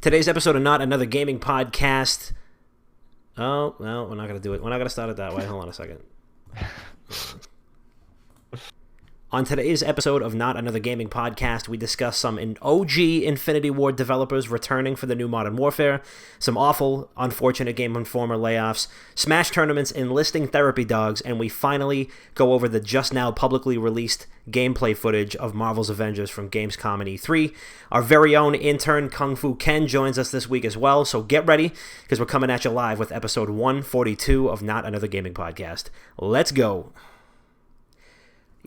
Today's episode of Not Another Gaming Podcast. Oh, well, we're not going to do it. We're not going to start it that way. Hold on a second. On today's episode of Not Another Gaming Podcast, we discuss some OG Infinity Ward developers returning for the new Modern Warfare, some awful, unfortunate Game Informer layoffs, Smash tournaments, enlisting therapy dogs, and we finally go over the just now publicly released gameplay footage of Marvel's Avengers from Gamescom and E3. Our very own intern Kung Fu Ken joins us this week as well, so get ready, because we're coming at you live with episode 142 of Not Another Gaming Podcast. Let's go!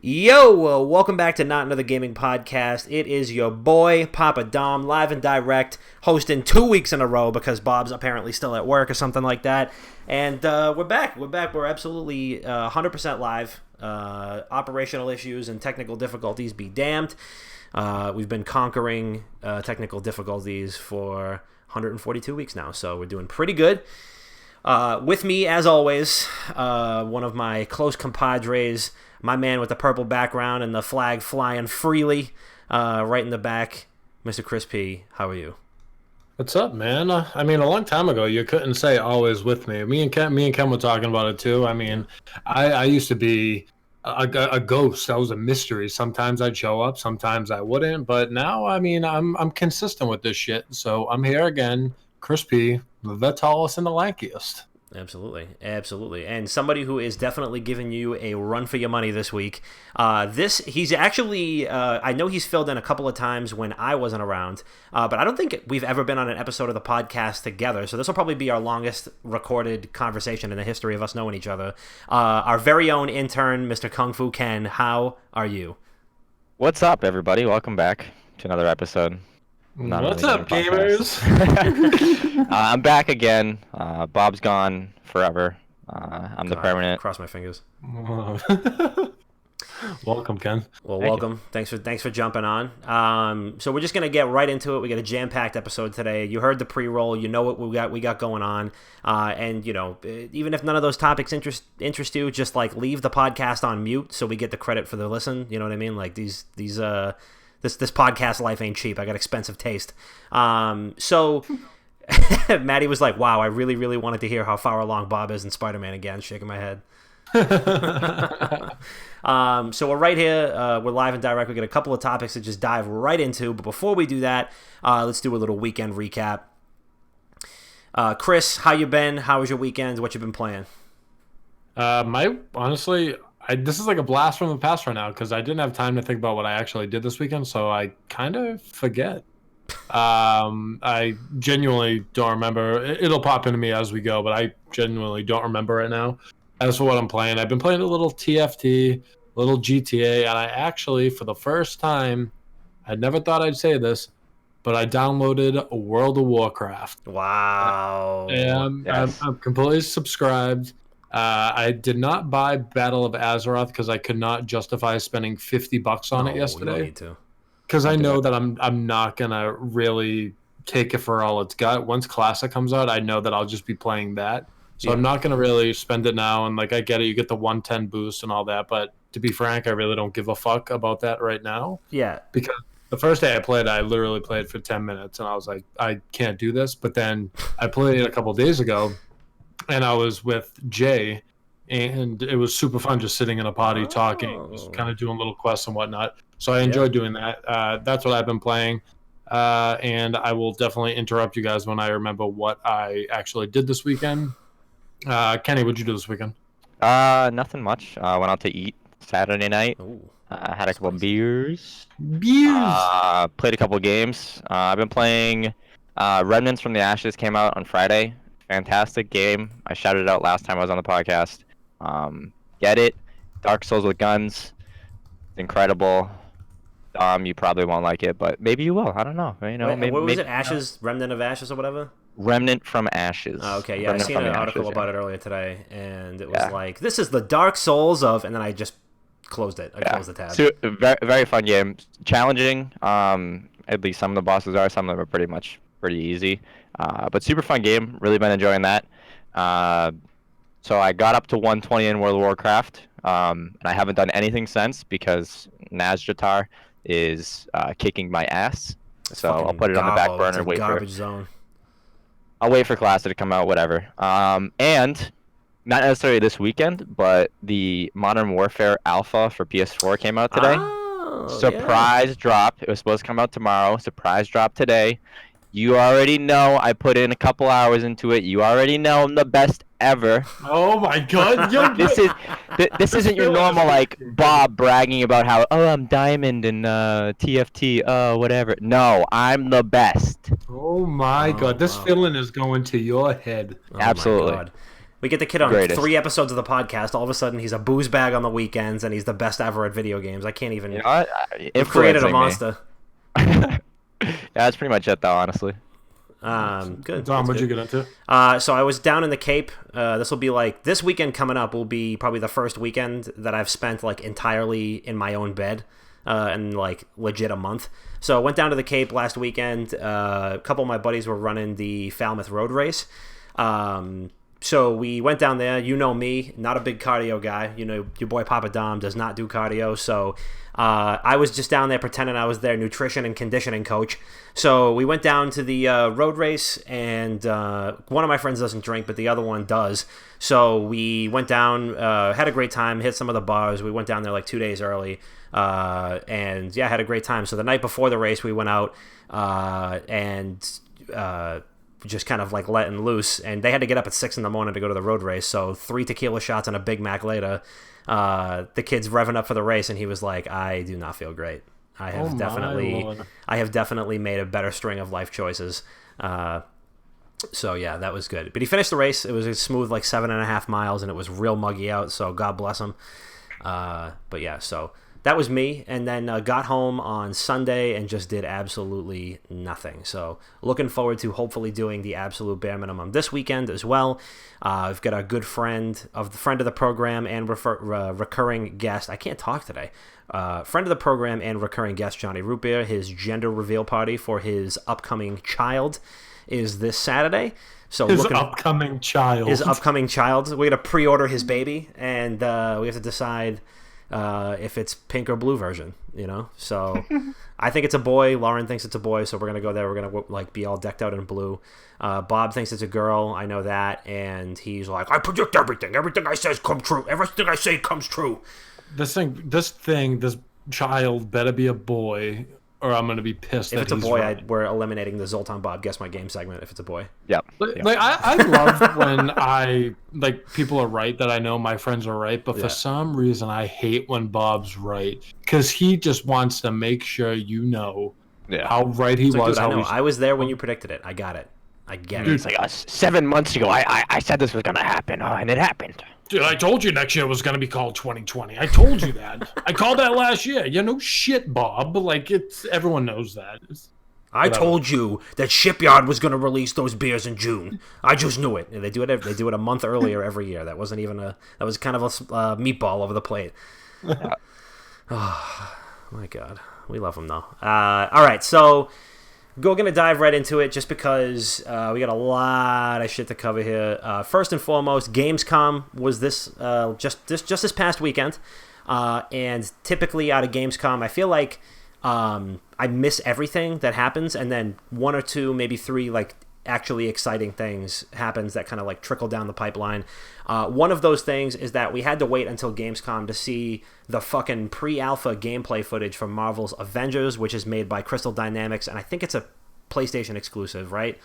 Yo, welcome back to Not Another Gaming Podcast. It is your boy, Papa Dom, live and direct, hosting 2 weeks in a row because Bob's apparently still at work or something like that. And we're back. We're absolutely 100% live. Operational issues and technical difficulties be damned. We've been conquering technical difficulties for 142 weeks now, so we're doing pretty good. With me, as always, one of my close compadres, my man with the purple background and the flag flying freely right in the back, Mr. Chris P. How are you? What's up, man? A long time ago, you couldn't say always with me. Me and Ken were talking about it, too. I used to be a ghost. I was a mystery. Sometimes I'd show up, sometimes I wouldn't. But now, I'm consistent with this shit. So I'm here again, Chris P., the tallest and the lankiest. Absolutely. And somebody who is definitely giving you a run for your money this week. He's actually, I know he's filled in a couple of times when I wasn't around, but I don't think we've ever been on an episode of the podcast together, so this will probably be our longest recorded conversation in the history of us knowing each other. Our very own intern, Mr. Kung Fu Ken, how are you? What's up, everybody? Welcome back to another episode. What's up, gamers? I'm back again. Bob's gone forever. I'm the permanent. Cross my fingers. Welcome, Ken. Well, welcome. Thanks for jumping on. So we're just gonna get right into it. We got a jam-packed episode today. You heard the pre-roll. You know what we got going on. And you know, even if none of those topics interest you, just like leave the podcast on mute so we get the credit for the listen. You know what I mean? Like these. This podcast life ain't cheap. I got expensive taste. So Maddie was like, wow, I really, really wanted to hear how far along Bob is in Spider-Man again, shaking my head. So we're right here. We're live and direct. We got a couple of topics to just dive right into. But before we do that, let's do a little weekend recap. Chris, how you been? How was your weekend? What you been playing? This is like a blast from the past right now because I didn't have time to think about what I actually did this weekend, so I kind of forget. I genuinely don't remember. It'll pop into me as we go, but I genuinely don't remember right now. As for what I'm playing, I've been playing a little TFT, a little GTA, and I actually, for the first time, I never thought I'd say this, but I downloaded World of Warcraft. Wow. And Yes. I'm completely subscribed. I did not buy Battle of Azeroth because I could not justify spending $50 on it yesterday. You don't need to. Because I know that I'm not gonna really take it for all it's got. Once Classic comes out, I know that I'll just be playing that. So I'm not gonna really spend it now. And like I get it, you get the 110 boost and all that. But to be frank, I really don't give a fuck about that right now. Yeah. Because the first day I played, I literally played for 10 minutes, and I was like, I can't do this. But then I played it a couple days ago. And I was with Jay, and it was super fun just sitting in a party talking, just kind of doing little quests and whatnot. So I enjoyed doing that. That's what I've been playing. And I will definitely interrupt you guys when I remember what I actually did this weekend. Kenny, what'd you do this weekend? Nothing much. Went out to eat Saturday night. Ooh, Had a couple of beers. Beers! Played a couple of games. I've been playing Remnants from the Ashes came out on Friday. Fantastic game. I shouted it out last time I was on the podcast. Get it. Dark Souls with guns. It's incredible. You probably won't like it, but maybe you will. I don't know. You know, Wait, maybe, what was maybe, it? Ashes? Remnant of Ashes or whatever? Remnant from Ashes. Oh, okay, yeah, Remnant I seen from an the article Ashes, about yeah. it earlier today, and it was like, this is the Dark Souls of, and then I just closed it. I closed the tab. So, very, very fun game. Challenging. At least some of the bosses are. Some of them are pretty easy. But super fun game. Really been enjoying that. So I got up to 120 in World of Warcraft, and I haven't done anything since because Nadeshot is kicking my ass. So I'll put it on the back burner and wait for garbage zone. I'll wait for Classic to come out, whatever. And not necessarily this weekend, but the Modern Warfare Alpha for PS4 came out today. Surprise drop. It was supposed to come out tomorrow. Surprise drop today. You already know I put in a couple hours into it. You already know I'm the best ever. Oh my god. This isn't your normal like Bob bragging about how I'm diamond and TFT whatever. No, I'm the best. Oh my god. This feeling is going to your head. Absolutely. My God. We get the kid on 3 episodes of the podcast. All of a sudden, he's a booze bag on the weekends, and he's the best ever at video games. I can't even. You've created a monster. Yeah, that's pretty much it, though, honestly. Good. Tom, what'd you get into? So I was down in the Cape. This will be like this weekend coming up will be probably the first weekend that I've spent like entirely in my own bed, in like legit a month. So I went down to the Cape last weekend. A couple of my buddies were running the Falmouth Road Race. So we went down there. You know me, not a big cardio guy. You know, your boy Papa Dom does not do cardio. So I was just down there pretending I was their nutrition and conditioning coach. So we went down to the road race, and one of my friends doesn't drink, but the other one does. So we went down, had a great time, hit some of the bars. We went down there like 2 days early, and yeah, had a great time. So the night before the race, we went out and just kind of like letting loose, and they had to get up at 6 a.m. to go to the road race. So 3 tequila shots and a Big Mac later, the kid's revving up for the race, and he was like, I do not feel great. I have definitely made a better string of life choices. So yeah, that was good. But he finished the race. It was a smooth like 7.5 miles, and it was real muggy out, so God bless him. But yeah, so that was me, and then got home on Sunday and just did absolutely nothing. So looking forward to hopefully doing the absolute bare minimum this weekend as well. I've got a good friend of the program and recurring guest. I can't talk today. Friend of the program and recurring guest Johnny Rootbeer. His gender reveal party for his upcoming child is this Saturday. So his upcoming child. We're gonna pre-order his baby, and we have to decide if it's pink or blue version, you know. So I think it's a boy. Lauren thinks it's a boy, so we're gonna go there. We're gonna like be all decked out in blue. Bob thinks it's a girl. I know that, and he's like, I predict everything. Everything I say comes true. Everything I say comes true. This child better be a boy, or I'm gonna be pissed. If that it's a he's boy, right. We're eliminating the Zoltan Bob Guess My Game segment. If it's a boy, yep. Like I love when people are right, that I know my friends are right, but for some reason I hate when Bob's right, because he just wants to make sure you know how right he was. Dude, I know. I was there when you predicted it. I got it. I get it. It's like 7 months ago. I said this was gonna happen, and it happened. Dude, I told you next year was going to be called 2020. I told you that. I called that last year. You know, shit, Bob. Like, everyone knows that. I told you that Shipyard was going to release those beers in June. I just knew it. And they do it a month earlier every year. That wasn't even that was kind of a meatball over the plate. Oh, my God. We love them, though. All right, so we're going to dive right into it just because we got a lot of shit to cover here. First and foremost, Gamescom was this this past weekend. And typically out of Gamescom, I feel like I miss everything that happens, and then 1 or 2, maybe 3 like actually exciting things happens that kind of like trickle down the pipeline. One of those things is that we had to wait until Gamescom to see the fucking pre-alpha gameplay footage from Marvel's Avengers, which is made by Crystal Dynamics, and I think it's a PlayStation exclusive, right?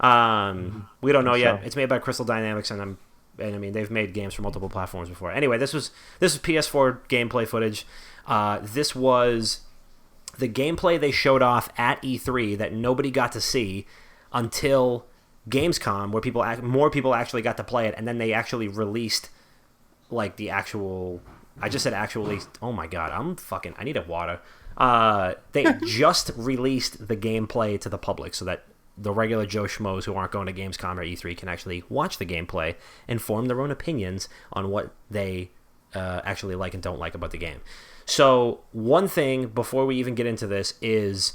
We don't know yet. It's made by Crystal Dynamics, and I mean they've made games for multiple platforms before. Anyway, this was PS4 gameplay footage. This was the gameplay they showed off at E3 that nobody got to see until Gamescom, where more people actually got to play it, and then they actually released like the actual. I just said actually. Oh my God, I need a water. They just released the gameplay to the public so that the regular Joe Schmoes who aren't going to Gamescom or E3 can actually watch the gameplay and form their own opinions on what they actually like and don't like about the game. So one thing before we even get into this is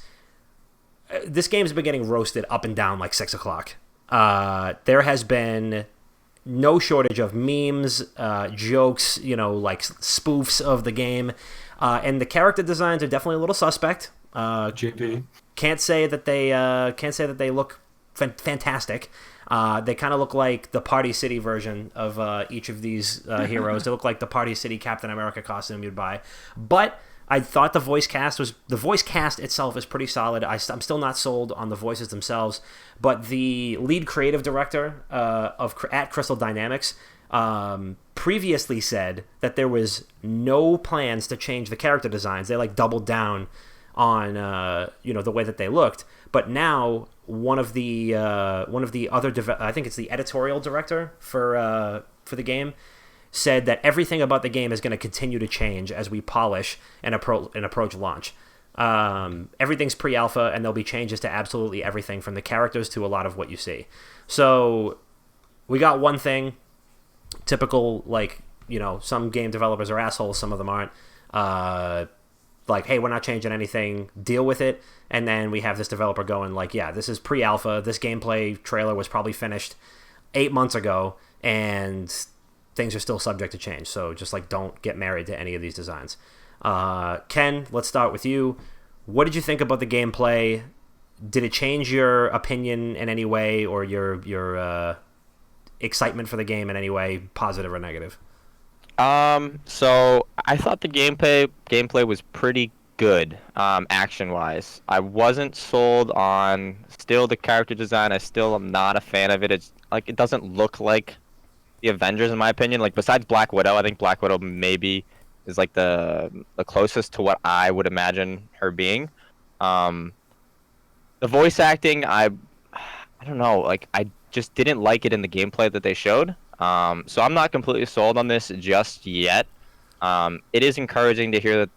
this game's been getting roasted up and down like 6 o'clock. There has been no shortage of memes, jokes, like spoofs of the game. And the character designs are definitely a little suspect. JP. Can't say that they look fantastic. They kind of look like the Party City version of each of these heroes. They look like the Party City Captain America costume you'd buy. But I thought the voice cast itself is pretty solid. I'm still not sold on the voices themselves, but the lead creative director at Crystal Dynamics previously said that there was no plans to change the character designs. They like doubled down on the way that they looked, but now one of the other I think it's the editorial director for the game said that everything about the game is going to continue to change as we polish and approach launch. Everything's pre-alpha, and there'll be changes to absolutely everything from the characters to a lot of what you see. So we got one thing, typical, some game developers are assholes, some of them aren't. Hey, we're not changing anything, deal with it. And then we have this developer going this is pre-alpha. This gameplay trailer was probably finished 8 months ago, and things are still subject to change. So just don't get married to any of these designs. Ken, let's start with you. What did you think about the gameplay? Did it change your opinion in any way, or your excitement for the game in any way, positive or negative? So I thought the gameplay was pretty good, action-wise. I wasn't sold on still the character design. I still am not a fan of it. It's it doesn't look like the Avengers, in my opinion. Besides Black Widow, I think Black Widow maybe is the closest to what I would imagine her being. The voice acting, I don't know, I just didn't like it in the gameplay that they showed. So I'm not completely sold on this just yet. It is encouraging to hear that,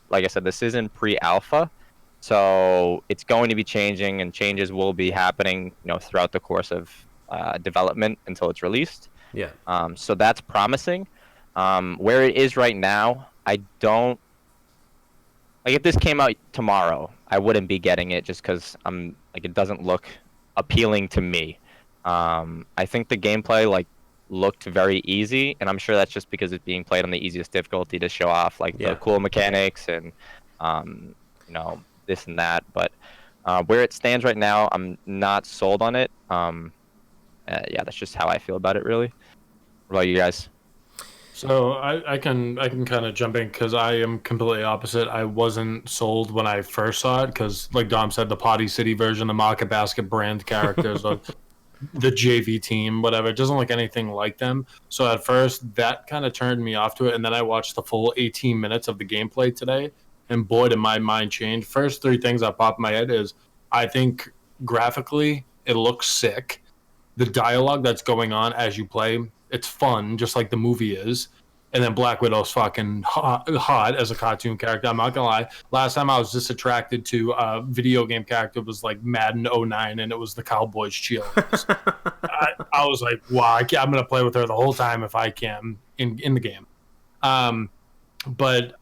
like I said, this isn't pre-alpha, so it's going to be changing, and changes will be happening, throughout the course of development until it's released. Yeah. So that's promising. Where it is right now, I don't if this came out tomorrow, I wouldn't be getting it just because it doesn't look appealing to me. I think the gameplay looked very easy, and I'm sure that's just because it's being played on the easiest difficulty to show off the cool mechanics and this and that. But where it stands right now, I'm not sold on it. That's just how I feel about it, really. What about you guys? So I can kind of jump in because I am completely opposite. I wasn't sold when I first saw it because, like Dom said, the Potty City version, the Market Basket brand characters, the JV team, whatever, it doesn't look anything like them. So at first, that kind of turned me off to it, and then I watched the full 18 minutes of the gameplay today, and boy, did my mind change. First three things that pop in my head is I think graphically it looks sick. The dialogue that's going on as you play, it's fun, just like the movie is. And then Black Widow's fucking hot as a cartoon character. I'm not gonna lie. Last time I was just attracted to a video game character was Madden 09, and it was the Cowboys cheerleaders. I was like, wow, I'm gonna play with her the whole time if I can in the game. But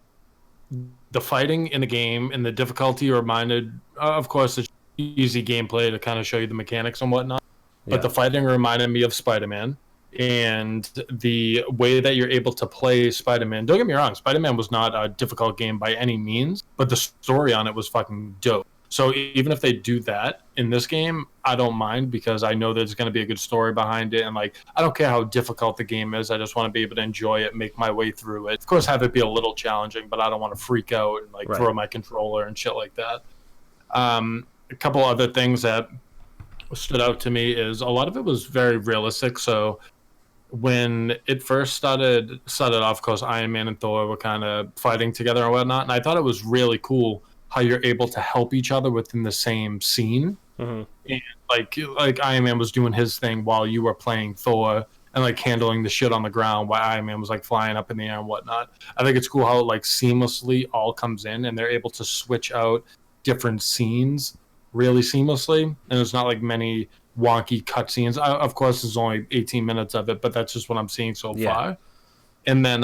the fighting in the game and the difficulty reminded, of course, it's easy gameplay to kind of show you the mechanics and whatnot. But the fighting reminded me of Spider-Man, and the way that you're able to play Spider-Man. Don't get me wrong, Spider-Man was not a difficult game by any means, but the story on it was fucking dope. So even if they do that in this game, I don't mind because I know there's going to be a good story behind it. And I don't care how difficult the game is. I just want to be able to enjoy it, make my way through it. Of course, have it be a little challenging, but I don't want to freak out and throw my controller and shit like that. A couple other things that stood out to me is a lot of it was very realistic. So when it first started off, of course, Iron Man and Thor were kind of fighting together and whatnot, and I thought it was really cool how you're able to help each other within the same scene. Mm-hmm. And like Iron Man was doing his thing while you were playing Thor, and handling the shit on the ground while Iron Man was flying up in the air and whatnot. I think it's cool how it seamlessly all comes in, and they're able to switch out different scenes really seamlessly, and there's not many wonky cutscenes. Of course, there's only 18 minutes of it, but that's just what I'm seeing so far. And then,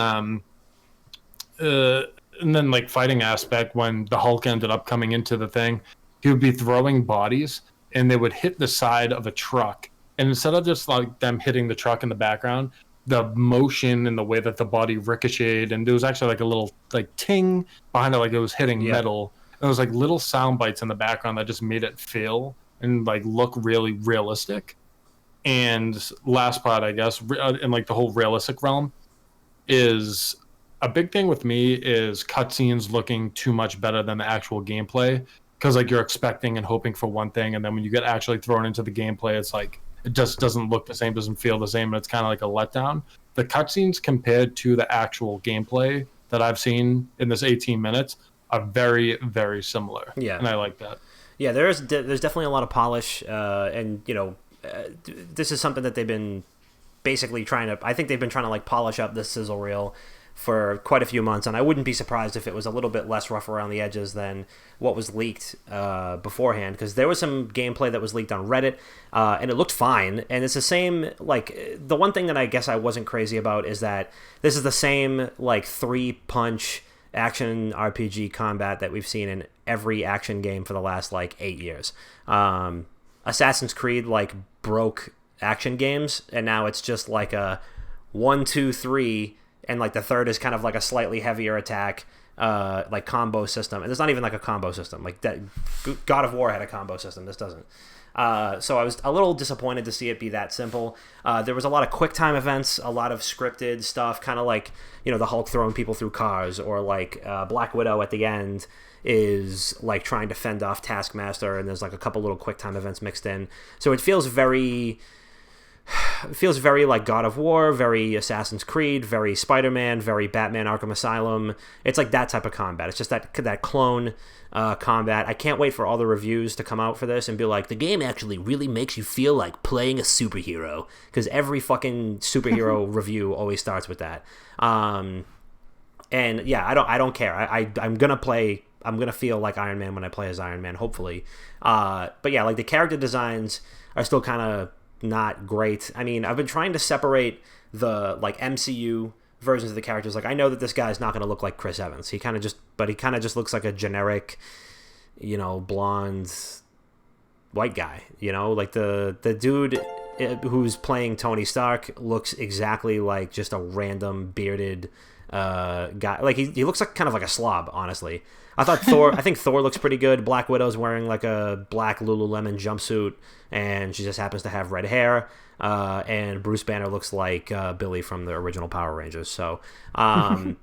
fighting aspect, when the Hulk ended up coming into the thing, he would be throwing bodies, and they would hit the side of a truck. And instead of just them hitting the truck in the background, the motion and the way that the body ricocheted, and there was actually a little ting behind it, it was hitting metal. there was like little sound bites in the background that just made it feel and like look really realistic. And last part, I guess, in like the whole realistic realm, is a big thing with me is cutscenes looking too much better than the actual gameplay, because like you're expecting and hoping for one thing, and then when you get actually thrown into the gameplay, it's like it just doesn't look the same, doesn't feel the same, and it's kind of like a letdown. The cutscenes compared to the actual gameplay that I've seen in this 18 minutes are very, very similar. Yeah, and I like that. Yeah, there's definitely a lot of polish, and this is something that they've been basically trying to. I think they've been trying to like polish up this sizzle reel for quite a few months, and I wouldn't be surprised if it was a little bit less rough around the edges than what was leaked beforehand, because there was some gameplay that was leaked on Reddit, and it looked fine, and it's the same, like, the one thing that I guess I wasn't crazy about is that this is the same, like, 3-punch action RPG combat that we've seen in every action game for the last, like, 8 years. Assassin's Creed, like, broke action games, and now it's just like a 1, 2, 3, and like the third is kind of like a slightly heavier attack, like combo system. And there's not even like a combo system. Like that, God of War had a combo system. This doesn't. So I was a little disappointed to see it be that simple. There was a lot of quick time events, a lot of scripted stuff, kind of like, the Hulk throwing people through cars, or like Black Widow at the end is like trying to fend off Taskmaster, and there's like a couple little quick time events mixed in. So it feels very like God of War, very Assassin's Creed, very Spider-Man, very Batman Arkham Asylum. It's like that type of combat. It's just that clone combat. I can't wait for all the reviews to come out for this and be like, the game actually really makes you feel like playing a superhero, because every fucking superhero review always starts with that. And yeah, I don't care. I'm gonna feel like Iron Man when I play as Iron Man, hopefully. But yeah, like the character designs are still kind of not great. I mean, I've been trying to separate the like MCU versions of the characters. Like, I know that this guy's not going to look like Chris Evans. He kind of just looks like a generic, blonde white guy. Like the dude who's playing Tony Stark looks exactly like just a random bearded guy. Like he looks like kind of like a slob, honestly. I think Thor looks pretty good. Black Widow's wearing like a black Lululemon jumpsuit, and she just happens to have red hair. And Bruce Banner looks like Billy from the original Power Rangers. So, I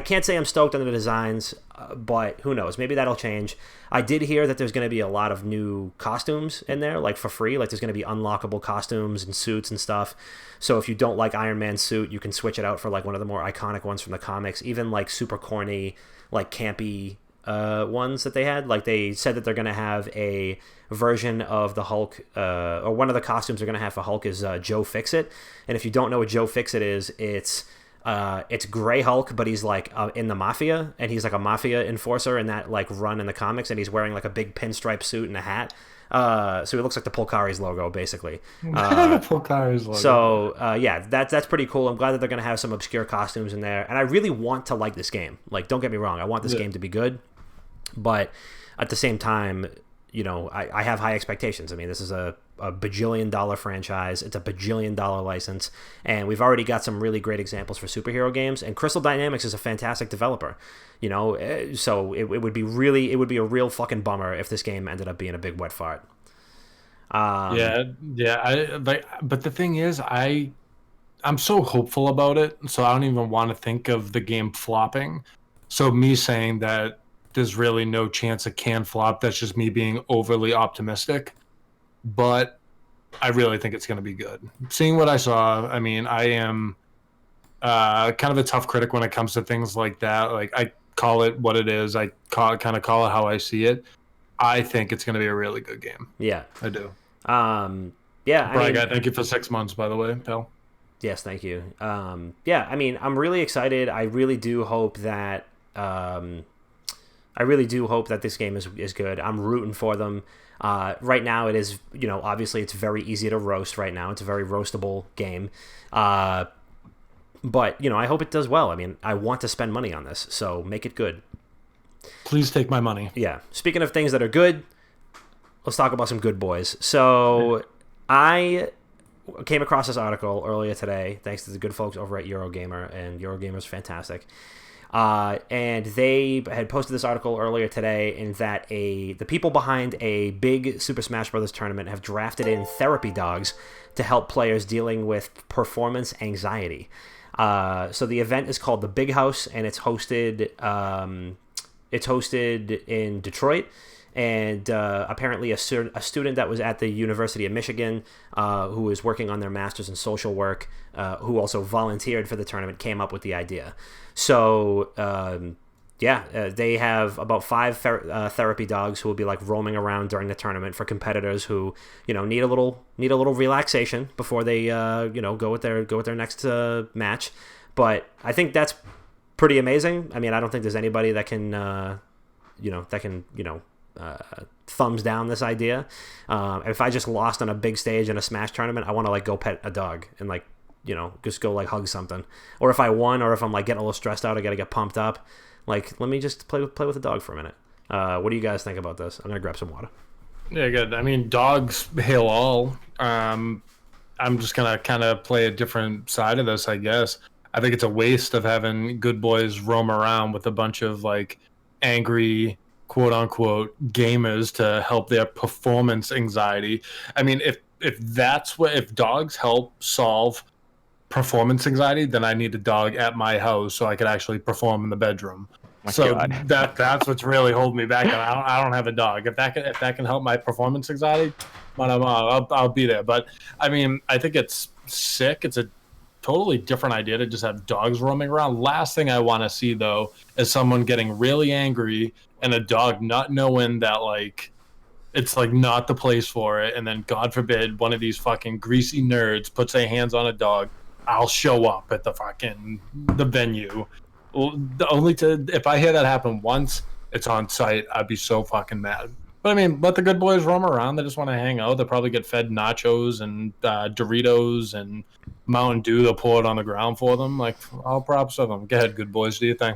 can't say I'm stoked on the designs, but who knows? Maybe that'll change. I did hear that there's going to be a lot of new costumes in there, like for free. Like there's going to be unlockable costumes and suits and stuff. So if you don't like Iron Man's suit, you can switch it out for like one of the more iconic ones from the comics. Even like super corny, like campy ones that they had. Like they said that they're going to have a version of the Hulk, or one of the costumes they're going to have for Hulk is Joe Fixit. And if you don't know what Joe Fixit is, it's Gray Hulk, but he's like in the mafia, and he's like a mafia enforcer in that like run in the comics, and he's wearing like a big pinstripe suit and a hat. So he looks like the Polcari's logo, basically. Polcari's logo. So yeah, that's pretty cool. I'm glad that they're gonna have some obscure costumes in there, and I really want to like this game. Like, don't get me wrong, I want this game to be good, but at the same time, I have high expectations. I mean, this is a bajillion-dollar franchise. It's a bajillion-dollar license, and we've already got some really great examples for superhero games. And Crystal Dynamics is a fantastic developer, so it would be a real fucking bummer if this game ended up being a big wet fart. Yeah. But the thing is, I'm so hopeful about it, so I don't even want to think of the game flopping. So me saying that there's really no chance it can flop, that's just me being overly optimistic. But I really think it's going to be good. Seeing what I saw, I mean, I am kind of a tough critic when it comes to things like that. Like, I call it what it is. I call it how I see it. I think it's going to be a really good game. Yeah. I do. Yeah. Thank you for 6 months, by the way, pal. Yes, thank you. Yeah, I mean, I'm really excited. I really do hope that this game is good. I'm rooting for them. Right now it is, obviously it's very easy to roast right now. It's a very roastable game. But, I hope it does well. I mean, I want to spend money on this, so make it good. Please take my money. Yeah. Speaking of things that are good, let's talk about some good boys. So I came across this article earlier today, thanks to the good folks over at Eurogamer, and Eurogamer's fantastic. And they had posted this article earlier today in that the people behind a big Super Smash Bros. Tournament have drafted in therapy dogs to help players dealing with performance anxiety. So the event is called the Big House, and it's hosted in Detroit. And apparently a student that was at the University of Michigan who was working on their master's in social work, who also volunteered for the tournament, came up with the idea. So, they have about 5 therapy dogs who will be like roaming around during the tournament for competitors who, need a little relaxation before they, go with their next match. But I think that's pretty amazing. I mean, I don't think there's anybody that can, thumbs down this idea. If I just lost on a big stage in a Smash tournament, I want to like go pet a dog and like, just go like hug something. Or if I won, or if I'm like getting a little stressed out, I gotta get pumped up. Like, let me just play with the dog for a minute. What do you guys think about this? I'm gonna grab some water. Yeah, good. I mean, dogs hail all. I'm just gonna kind of play a different side of this, I guess. I think it's a waste of having good boys roam around with a bunch of like angry, quote unquote, gamers to help their performance anxiety. I mean, if dogs help solve performance anxiety, then I need a dog at my house so I could actually perform in the bedroom. That's what's really holding me back. And I don't have a dog. If that can help my performance anxiety, I'll be there. But I mean, I think it's sick. It's a totally different idea to just have dogs roaming around. Last thing I want to see though is someone getting really angry and a dog not knowing that like it's like not the place for it, and then God forbid one of these fucking greasy nerds puts their hands on a dog. I'll show up at the venue. If I hear that happen once, it's on site. I'd be so fucking mad. But I mean, let the good boys roam around. They just want to hang out. They'll probably get fed nachos and Doritos and Mountain Dew. They'll pour it on the ground for them. Like, all props to them. Go ahead, good boys. Do your thing.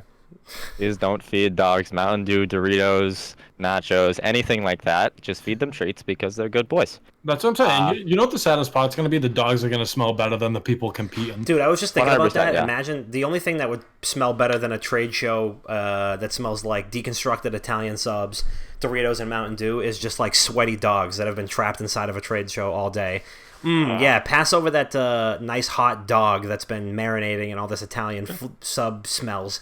Please don't feed dogs Mountain Dew, Doritos, nachos, anything like that. Just feed them treats because they're good boys. That's what I'm saying. You know what the saddest part's going to be? The dogs are going to smell better than the people competing. Dude, I was just thinking about that. Yeah. Imagine the only thing that would smell better than a trade show that smells like deconstructed Italian subs, Doritos, and Mountain Dew is just like sweaty dogs that have been trapped inside of a trade show all day. Yeah, pass over that nice hot dog that's been marinating in all this Italian sub smells.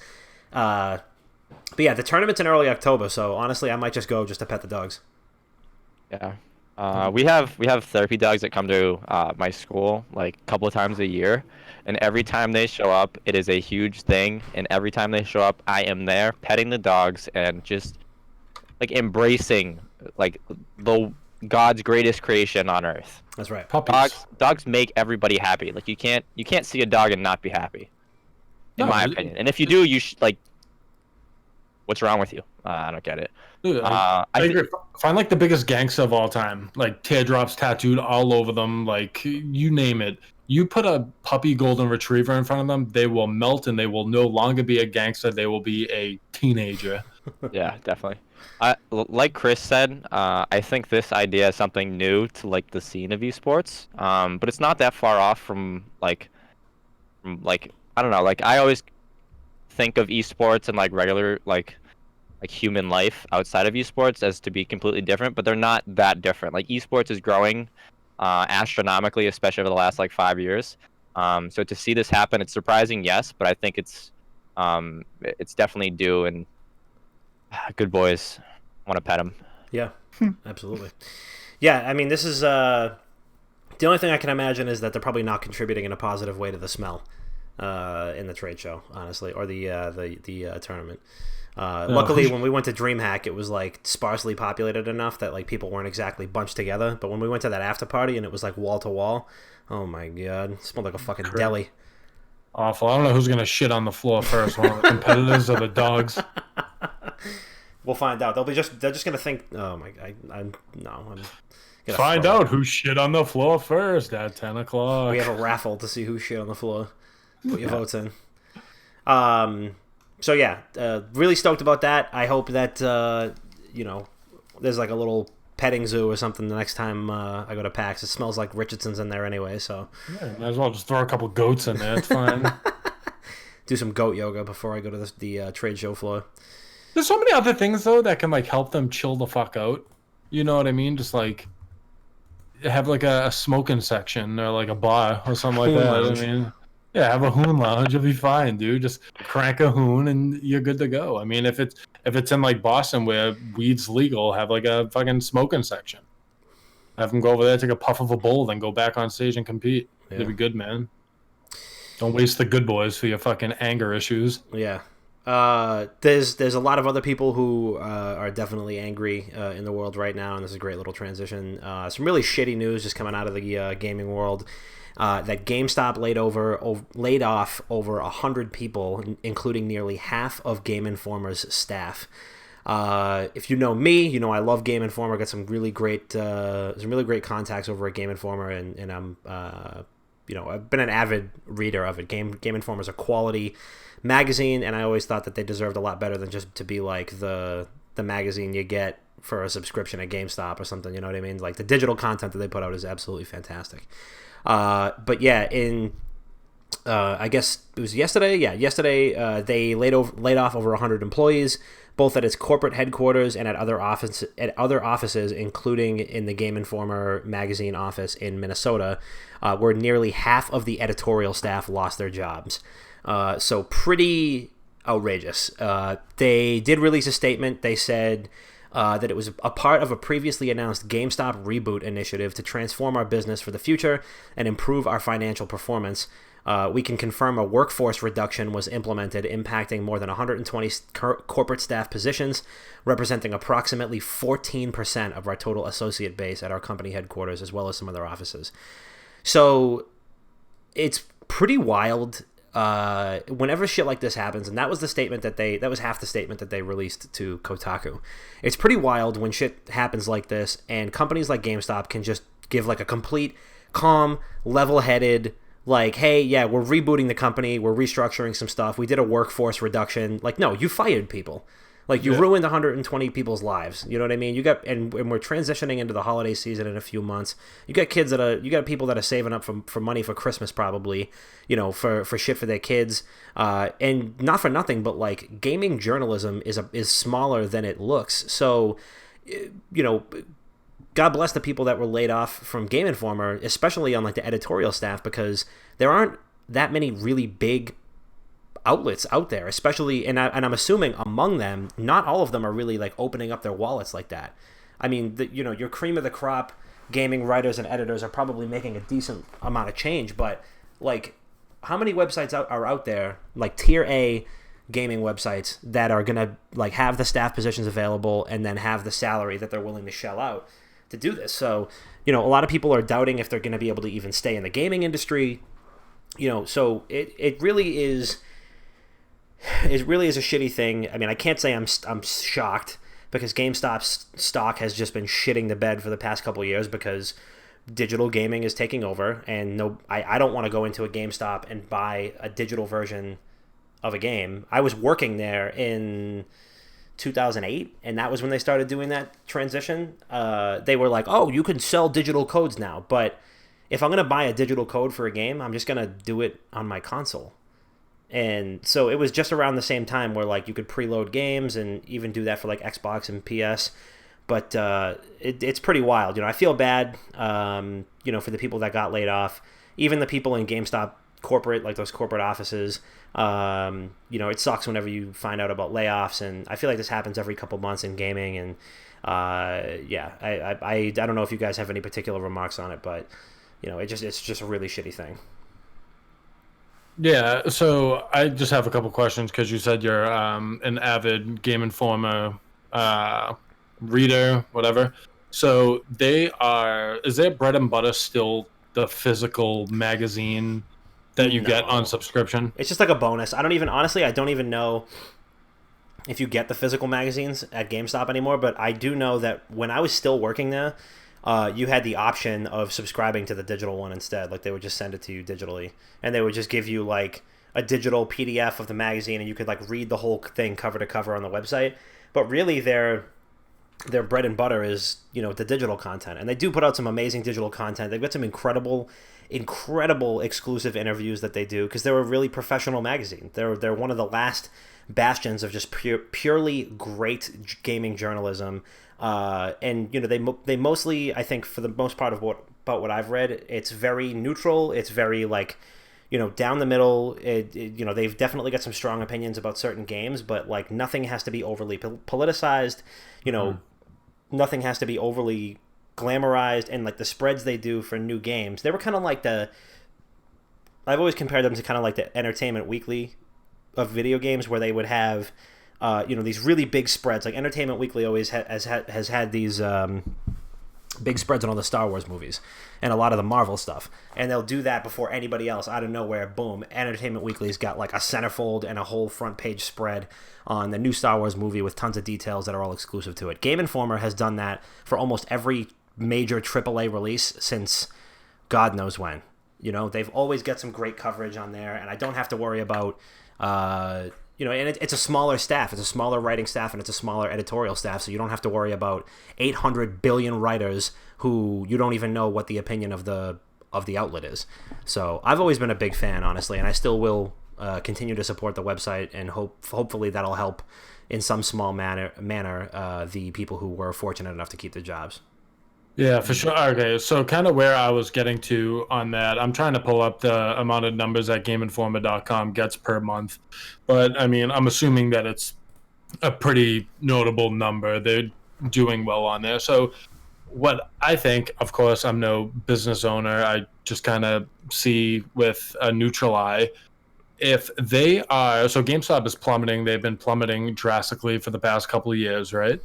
But yeah, the tournament's in early October, so honestly, I might just go just to pet the dogs. Yeah. We have therapy dogs that come to my school like a couple of times a year, and every time they show up, it is a huge thing. And every time they show up, I am there petting the dogs and just like embracing like God's greatest creation on earth. That's right. Puppies. Dogs make everybody happy. Like you can't see a dog and not be happy, in my opinion. And if you do, you should like. What's wrong with you? I don't get it. Dude, I agree. Find like the biggest gangsta of all time, like teardrops tattooed all over them, like you name it. You put a puppy golden retriever in front of them, they will melt and they will no longer be a gangster. They will be a teenager. Yeah, definitely. Like Chris said, I think this idea is something new to like the scene of esports, but it's not that far off from like I don't know. Like I always think of esports and like regular like human life outside of esports as to be completely different, but they're not that different. Like esports is growing astronomically, especially over the last like 5 years. So to see this happen, it's surprising, yes, but I think it's definitely due. And good boys, want to pet them. Yeah, absolutely. Yeah, I mean, this is the only thing I can imagine is that they're probably not contributing in a positive way to the smell in the trade show, honestly, or the tournament. Luckily, when we went to DreamHack, it was like sparsely populated enough that like people weren't exactly bunched together. But when we went to that after party and it was like wall to wall, oh my god, it smelled like a fucking deli. Awful. I don't know who's gonna shit on the floor first, one of the competitors or the dogs. We'll find out. They're just gonna think, oh my god, I'm gonna find out who shit on the floor first at 10 o'clock. We have a raffle to see who shit on the floor. Put your votes in. So yeah, really stoked about that. I hope that there's like a little petting zoo or something the next time I go to PAX. It smells like Richardson's in there anyway, so yeah, might as well just throw a couple goats in there. It's fine. do some goat yoga before I go to the trade show floor. There's so many other things though that can like help them chill the fuck out. You know what I mean? Just like have like a smoking section or like a bar or something like Hoon that. lounge. I mean, yeah, have a hoon lounge. You'll be fine, dude. Just crank a hoon and you're good to go. I mean, if it's in like Boston where weed's legal, have like a fucking smoking section. Have them go over there, take a puff of a bowl, then go back on stage and compete. Yeah. It'd be good, man. Don't waste the good boys for your fucking anger issues. Yeah. There's a lot of other people who are definitely angry in the world right now, and this is a great little transition. Some really shitty news just coming out of the gaming world. That GameStop laid off over 100 people, including nearly half of Game Informer's staff. If you know me, you know I love Game Informer. Got some really great contacts over at Game Informer, and I'm I've been an avid reader of it. Game Informer is a quality magazine, and I always thought that they deserved a lot better than just to be like the magazine you get for a subscription at GameStop or something. You know what I mean? Like the digital content that they put out is absolutely fantastic. But yeah, I guess it was yesterday. Yeah, yesterday they laid off over 100 employees, both at its corporate headquarters and at other offices, including in the Game Informer magazine office in Minnesota, where nearly half of the editorial staff lost their jobs. So pretty outrageous. They did release a statement. They said that it was a part of a previously announced GameStop reboot initiative to transform our business for the future and improve our financial performance. We can confirm a workforce reduction was implemented, impacting more than 120 corporate staff positions, representing approximately 14% of our total associate base at our company headquarters, as well as some other offices. So it's pretty wild. Whenever shit like this happens, and that was half the statement that they released to Kotaku. It's pretty wild when shit happens like this, and companies like GameStop can just give like a complete, calm, level-headed, like, hey, yeah, we're rebooting the company, we're restructuring some stuff, we did a workforce reduction. Like, no, you fired people. Like, you ruined 120 people's lives. You know what I mean? You got, and we're transitioning into the holiday season in a few months. You got you got people that are saving up for money for Christmas, probably, for shit for their kids. And not for nothing, but like gaming journalism is smaller than it looks. So, God bless the people that were laid off from Game Informer, especially on like the editorial staff, because there aren't that many really big outlets out there, especially, and I'm assuming among them, not all of them are really like opening up their wallets like that. I mean, your cream of the crop gaming writers and editors are probably making a decent amount of change, but like, how many websites are out there, like tier A gaming websites, that are gonna like have the staff positions available and then have the salary that they're willing to shell out to do this? So, a lot of people are doubting if they're going to be able to even stay in the gaming industry. So it really is a shitty thing. I mean, I can't say I'm shocked, because GameStop's stock has just been shitting the bed for the past couple of years because digital gaming is taking over, and I don't want to go into a GameStop and buy a digital version of a game. I was working there in 2008, and that was when they started doing that transition. They were like, oh, you can sell digital codes now, but if I'm going to buy a digital code for a game, I'm just going to do it on my console. And so it was just around the same time where like you could preload games and even do that for like Xbox and PS. But it's pretty wild. I feel bad, for the people that got laid off, even the people in GameStop corporate, like those corporate offices. It sucks whenever you find out about layoffs, and I feel like this happens every couple months in gaming. And I don't know if you guys have any particular remarks on it, but it's just a really shitty thing. Yeah, so I just have a couple questions, because you said you're an avid Game Informer reader, whatever. So is their bread and butter still the physical magazine that you get on subscription? It's just like a bonus. I don't even know if you get the physical magazines at GameStop anymore, but I do know that when I was still working there, you had the option of subscribing to the digital one instead. Like, they would just send it to you digitally, and they would just give you like a digital PDF of the magazine, and you could like read the whole thing cover to cover on the website. But really, their their bread and butter is, the digital content. And they do put out some amazing digital content. They've got some incredible exclusive interviews that they do, because they're a really professional magazine. They're one of the last bastions of just purely great gaming journalism. And they mostly, I think, for the most part of what I've read, it's very neutral. It's very down the middle. They've definitely got some strong opinions about certain games, but like nothing has to be overly politicized. Nothing has to be overly glamorized. And like the spreads they do for new games, they were kind of like I've always compared them to kind of like the Entertainment Weekly of video games, where they would have these really big spreads. Like Entertainment Weekly always has had these big spreads on all the Star Wars movies and a lot of the Marvel stuff, and they'll do that before anybody else. Out of nowhere, boom, Entertainment Weekly's got like a centerfold and a whole front page spread on the new Star Wars movie with tons of details that are all exclusive to it. Game Informer has done that for almost every major AAA release since God knows when. They've always got some great coverage on there, and I don't have to worry about and it's a smaller staff. It's a smaller writing staff, and it's a smaller editorial staff, so you don't have to worry about 800 billion writers who you don't even know what the opinion of the outlet is. So I've always been a big fan, honestly, and I still will continue to support the website, and hopefully that'll help in some small manner the people who were fortunate enough to keep their jobs. Yeah, for sure. Okay, so kind of where I was getting to on that, I'm trying to pull up the amount of numbers that GameInformer.com gets per month. But, I mean, I'm assuming that it's a pretty notable number. They're doing well on there. So what I think, of course, I'm no business owner. I just kind of see with a neutral eye. If they are... So GameStop is plummeting. They've been plummeting drastically for the past couple of years, right?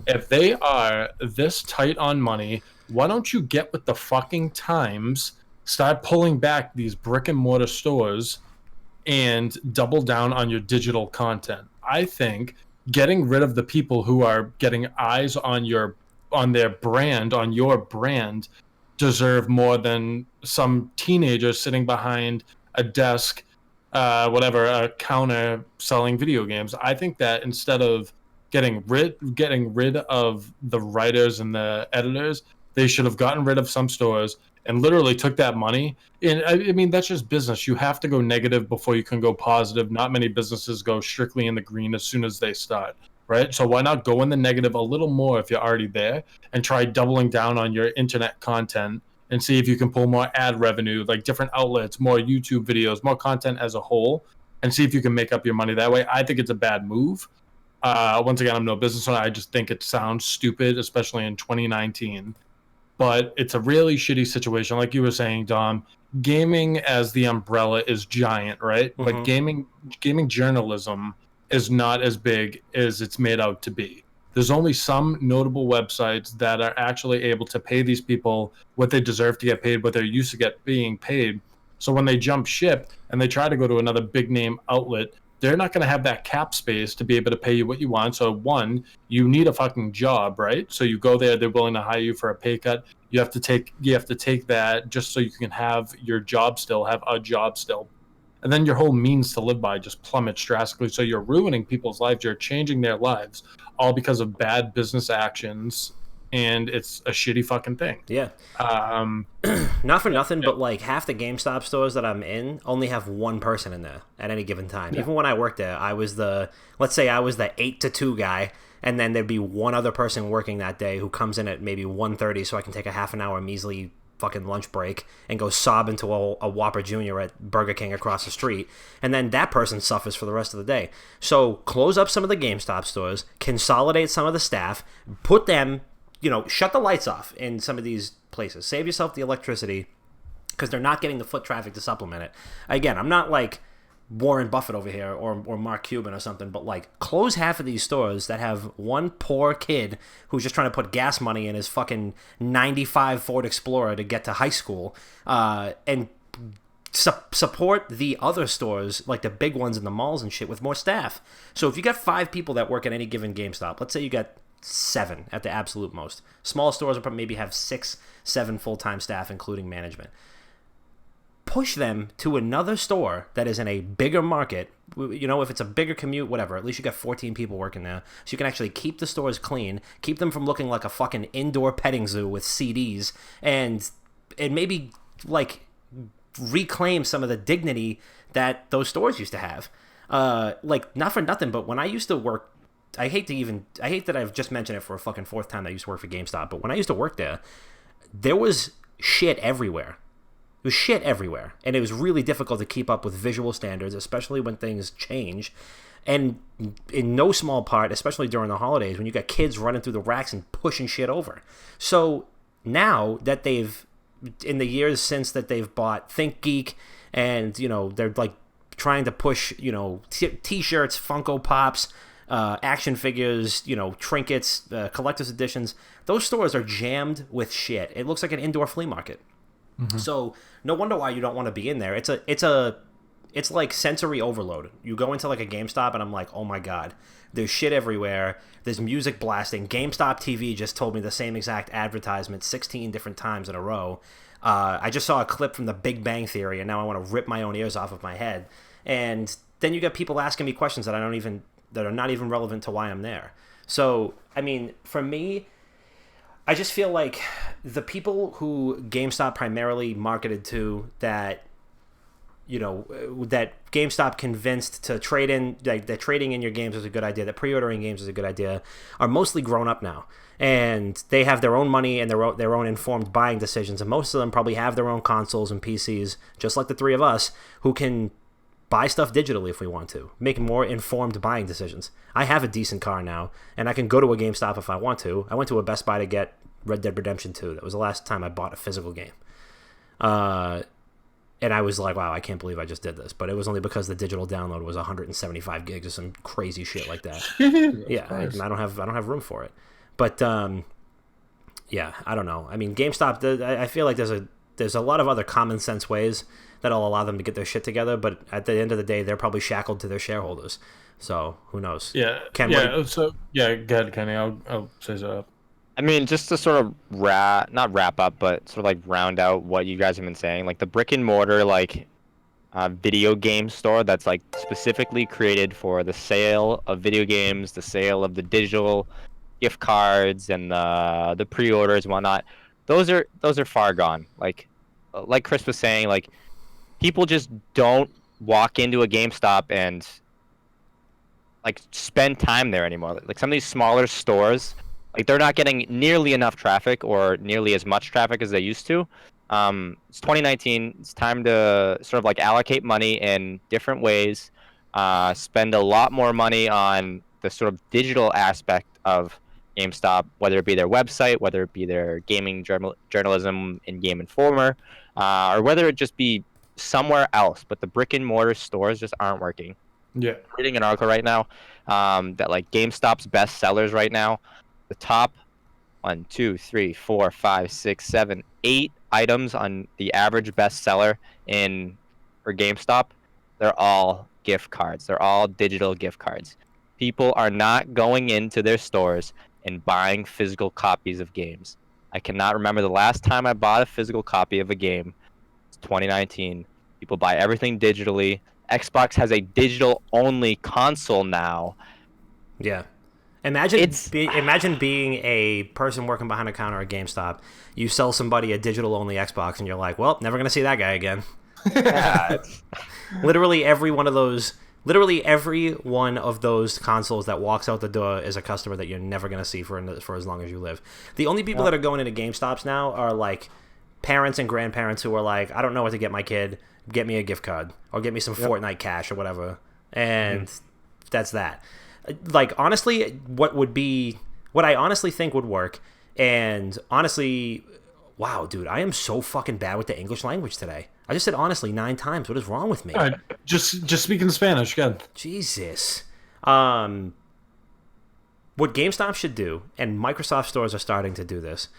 If they are this tight on money, why don't you get with the fucking times, start pulling back these brick and mortar stores, and double down on your digital content? I think getting rid of the people who are getting eyes on your brand deserve more than some teenager sitting behind a desk, a counter selling video games. I think that instead of getting rid of the writers and the editors, they should have gotten rid of some stores and literally took that money. And I mean, that's just business. You have to go negative before you can go positive. Not many businesses go strictly in the green as soon as they start, right? So why not go in the negative a little more if you're already there, and try doubling down on your internet content and see if you can pull more ad revenue, like different outlets, more YouTube videos, more content as a whole, and see if you can make up your money that way. I think it's a bad move. Once again, I'm no business owner. I just think it sounds stupid, especially in 2019. But it's a really shitty situation. Like you were saying, Dom, gaming as the umbrella is giant, right? Mm-hmm. But gaming journalism is not as big as it's made out to be. There's only some notable websites that are actually able to pay these people what they deserve to get paid, what they're used to being paid. So when they jump ship and they try to go to another big name outlet, they're not going to have that cap space to be able to pay you what you want. So one, you need a fucking job, right? So you go there, they're willing to hire you for a pay cut. You have to take that just so you can have your job still, have a job still. And then your whole means to live by just plummets drastically. So you're ruining people's lives. You're changing their lives all because of bad business actions. And it's a shitty fucking thing. Yeah. Not for nothing, but like half the GameStop stores that I'm in only have one person in there at any given time. Yeah. Even when I worked there, I was the 8 to 2 guy, and then there'd be one other person working that day who comes in at maybe 1:30 so I can take a half an hour measly fucking lunch break and go sob into a Whopper Jr. at Burger King across the street, and then that person suffers for the rest of the day. So close up some of the GameStop stores, consolidate some of the staff, put them, shut the lights off in some of these places. Save yourself the electricity, because they're not getting the foot traffic to supplement it. Again, I'm not like Warren Buffett over here or Mark Cuban or something, but like close half of these stores that have one poor kid who's just trying to put gas money in his fucking 95 Ford Explorer to get to high school, and support the other stores, like the big ones in the malls and shit, with more staff. So if you got 5 people that work at any given GameStop, let's say you got 7 at the absolute most. Small stores will maybe have 6, 7 full-time staff, including management. Push them to another store that is in a bigger market, if it's a bigger commute, whatever, at least you got 14 people working there. So you can actually keep the stores clean, keep them from looking like a fucking indoor petting zoo with CDs, and maybe, like, reclaim some of the dignity that those stores used to have. Like, not for nothing, but when I used to work, I hate that I've just mentioned it for a fucking fourth time that I used to work for GameStop, but when I used to work there was shit everywhere. It was shit everywhere, and it was really difficult to keep up with visual standards, especially when things change. And in no small part, especially during the holidays, when you got kids running through the racks and pushing shit over. So now that in the years since that they've bought ThinkGeek, and they're like trying to push t-shirts, Funko Pops, action figures, trinkets, collector's editions. Those stores are jammed with shit. It looks like an indoor flea market. Mm-hmm. So no wonder why you don't want to be in there. It's like sensory overload. You go into like a GameStop and I'm like, oh my god, there's shit everywhere. There's music blasting. GameStop TV just told me the same exact advertisement 16 different times in a row. I just saw a clip from The Big Bang Theory, and now I want to rip my own ears off of my head. And then you got people asking me questions that are not even relevant to why I'm there. So, I mean, for me, I just feel like the people who GameStop primarily marketed to, that GameStop convinced to trade in, like, that trading in your games is a good idea, that pre-ordering games is a good idea, are mostly grown up now. And they have their own money and their own informed buying decisions. And most of them probably have their own consoles and PCs, just like the three of us, who can buy stuff digitally if we want to, make more informed buying decisions. I have a decent car now, and I can go to a GameStop if I want to. I went to a Best Buy to get Red Dead Redemption 2. That was the last time I bought a physical game. And I was like, wow, I can't believe I just did this. But it was only because the digital download was 175 gigs or some crazy shit like that. Yeah, I don't have room for it. But yeah, I don't know. I mean, GameStop, I feel like there's a lot of other common sense ways that'll allow them to get their shit together, but at the end of the day, they're probably shackled to their shareholders. So who knows? Yeah. Ken, go ahead, Kenny. I'll say so. I mean, just to sort of not wrap up, but sort of like round out what you guys have been saying, like the brick and mortar, like video game store that's like specifically created for the sale of video games, the sale of the digital gift cards and the pre-orders and whatnot. Those are far gone. Like Chris was saying, like people just don't walk into a GameStop and like spend time there anymore. Like some of these smaller stores, like they're not getting nearly enough traffic or nearly as much traffic as they used to. It's 2019. It's time to sort of like allocate money in different ways, spend a lot more money on the sort of digital aspect of GameStop, whether it be their website, whether it be their gaming journalism in Game Informer, or whether it just be somewhere else. But the brick and mortar stores just aren't working. Yeah. I'm reading an article right now that like GameStop's best sellers right now, the top 1, 2, 3, 4, 5, 6, 7, 8 items on the average bestseller for GameStop, they're all gift cards. They're all digital gift cards. People are not going into their stores and buying physical copies of games. I cannot remember the last time I bought a physical copy of a game. It's 2019. People buy everything digitally. Xbox has a digital-only console now. Yeah. Imagine being a person working behind a counter at GameStop. You sell somebody a digital-only Xbox, and you're like, well, never going to see that guy again. Literally every one of those consoles that walks out the door is a customer that you're never going to see for as long as you live. The only people that are going into GameStops now are like parents and grandparents who are like, I don't know what to get my kid. Get me a gift card or get me some Fortnite cash or whatever. And that's that. Like, honestly, what I honestly think would work, and honestly, wow, dude, I am so fucking bad with the English language today. I just said honestly 9 times. What is wrong with me? All right, just speaking Spanish, good. Jesus. What GameStop should do, and Microsoft stores are starting to do this,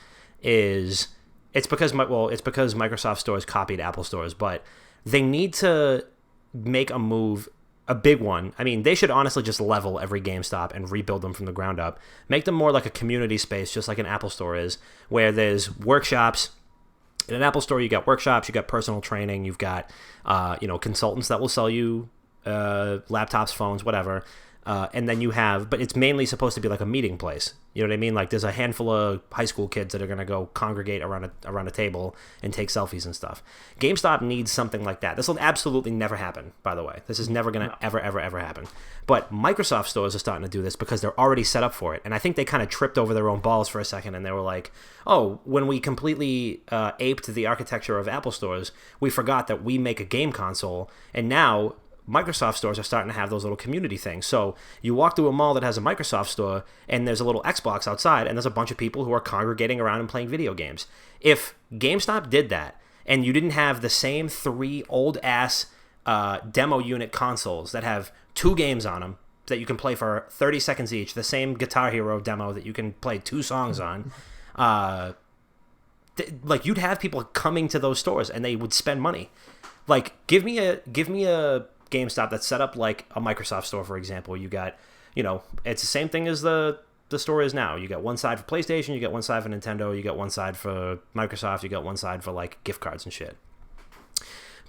is it's because Microsoft stores copied Apple stores, but they need to make a move, a big one. I mean, they should honestly just level every GameStop and rebuild them from the ground up. Make them more like a community space, just like an Apple store is, where there's workshops. In an Apple store, you got workshops, you got personal training, you've got consultants that will sell you laptops, phones, whatever. And then you have, but it's mainly supposed to be like a meeting place. You know what I mean? Like there's a handful of high school kids that are going to go congregate around a table and take selfies and stuff. GameStop needs something like that. This will absolutely never happen, by the way. This is never going to ever happen. But Microsoft stores are starting to do this because they're already set up for it. And I think they kind of tripped over their own balls for a second and they were like, oh, when we completely aped the architecture of Apple stores, we forgot that we make a game console. And now Microsoft stores are starting to have those little community things. So you walk through a mall that has a Microsoft store and there's a little Xbox outside and there's a bunch of people who are congregating around and playing video games. If GameStop did that and you didn't have the same 3 old-ass demo unit consoles that have 2 games on them that you can play for 30 seconds each, the same Guitar Hero demo that you can play 2 songs on, like you'd have people coming to those stores and they would spend money. Like give me a GameStop that's set up like a Microsoft store, for example. You got, it's the same thing as the store is now. You got one side for PlayStation, you got one side for Nintendo, you got one side for Microsoft, you got one side for like gift cards and shit.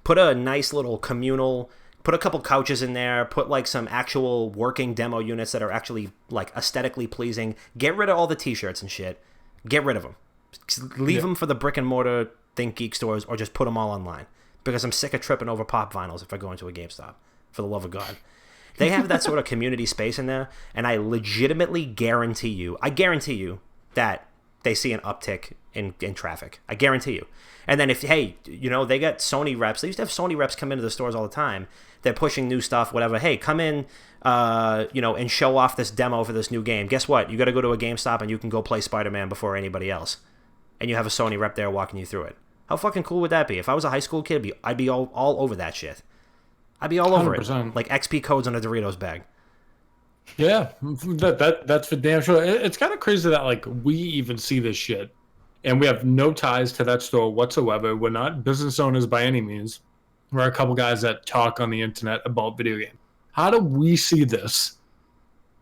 Put a nice little communal, put a couple couches in there, put like some actual working demo units that are actually like aesthetically pleasing. Get rid of all the t-shirts and shit. Get rid of them. Leave them for the brick and mortar Think Geek stores or just put them all online. Because I'm sick of tripping over pop vinyls if I go into a GameStop, for the love of God. They have that sort of community space in there, and I legitimately guarantee you that they see an uptick in traffic. I guarantee you. And then if, hey, they got Sony reps. They used to have Sony reps come into the stores all the time. They're pushing new stuff, whatever. Hey, come in, and show off this demo for this new game. Guess what? You got to go to a GameStop and you can go play Spider-Man before anybody else. And you have a Sony rep there walking you through it. How fucking cool would that be? If I was a high school kid, I'd be all over that shit. I'd be all over 100%. it. Like XP codes on a Doritos bag. Yeah, that's for damn sure. It's kind of crazy that like we even see this shit, and we have no ties to that store whatsoever. We're not business owners by any means. We're a couple guys that talk on the internet about video games. How do we see this,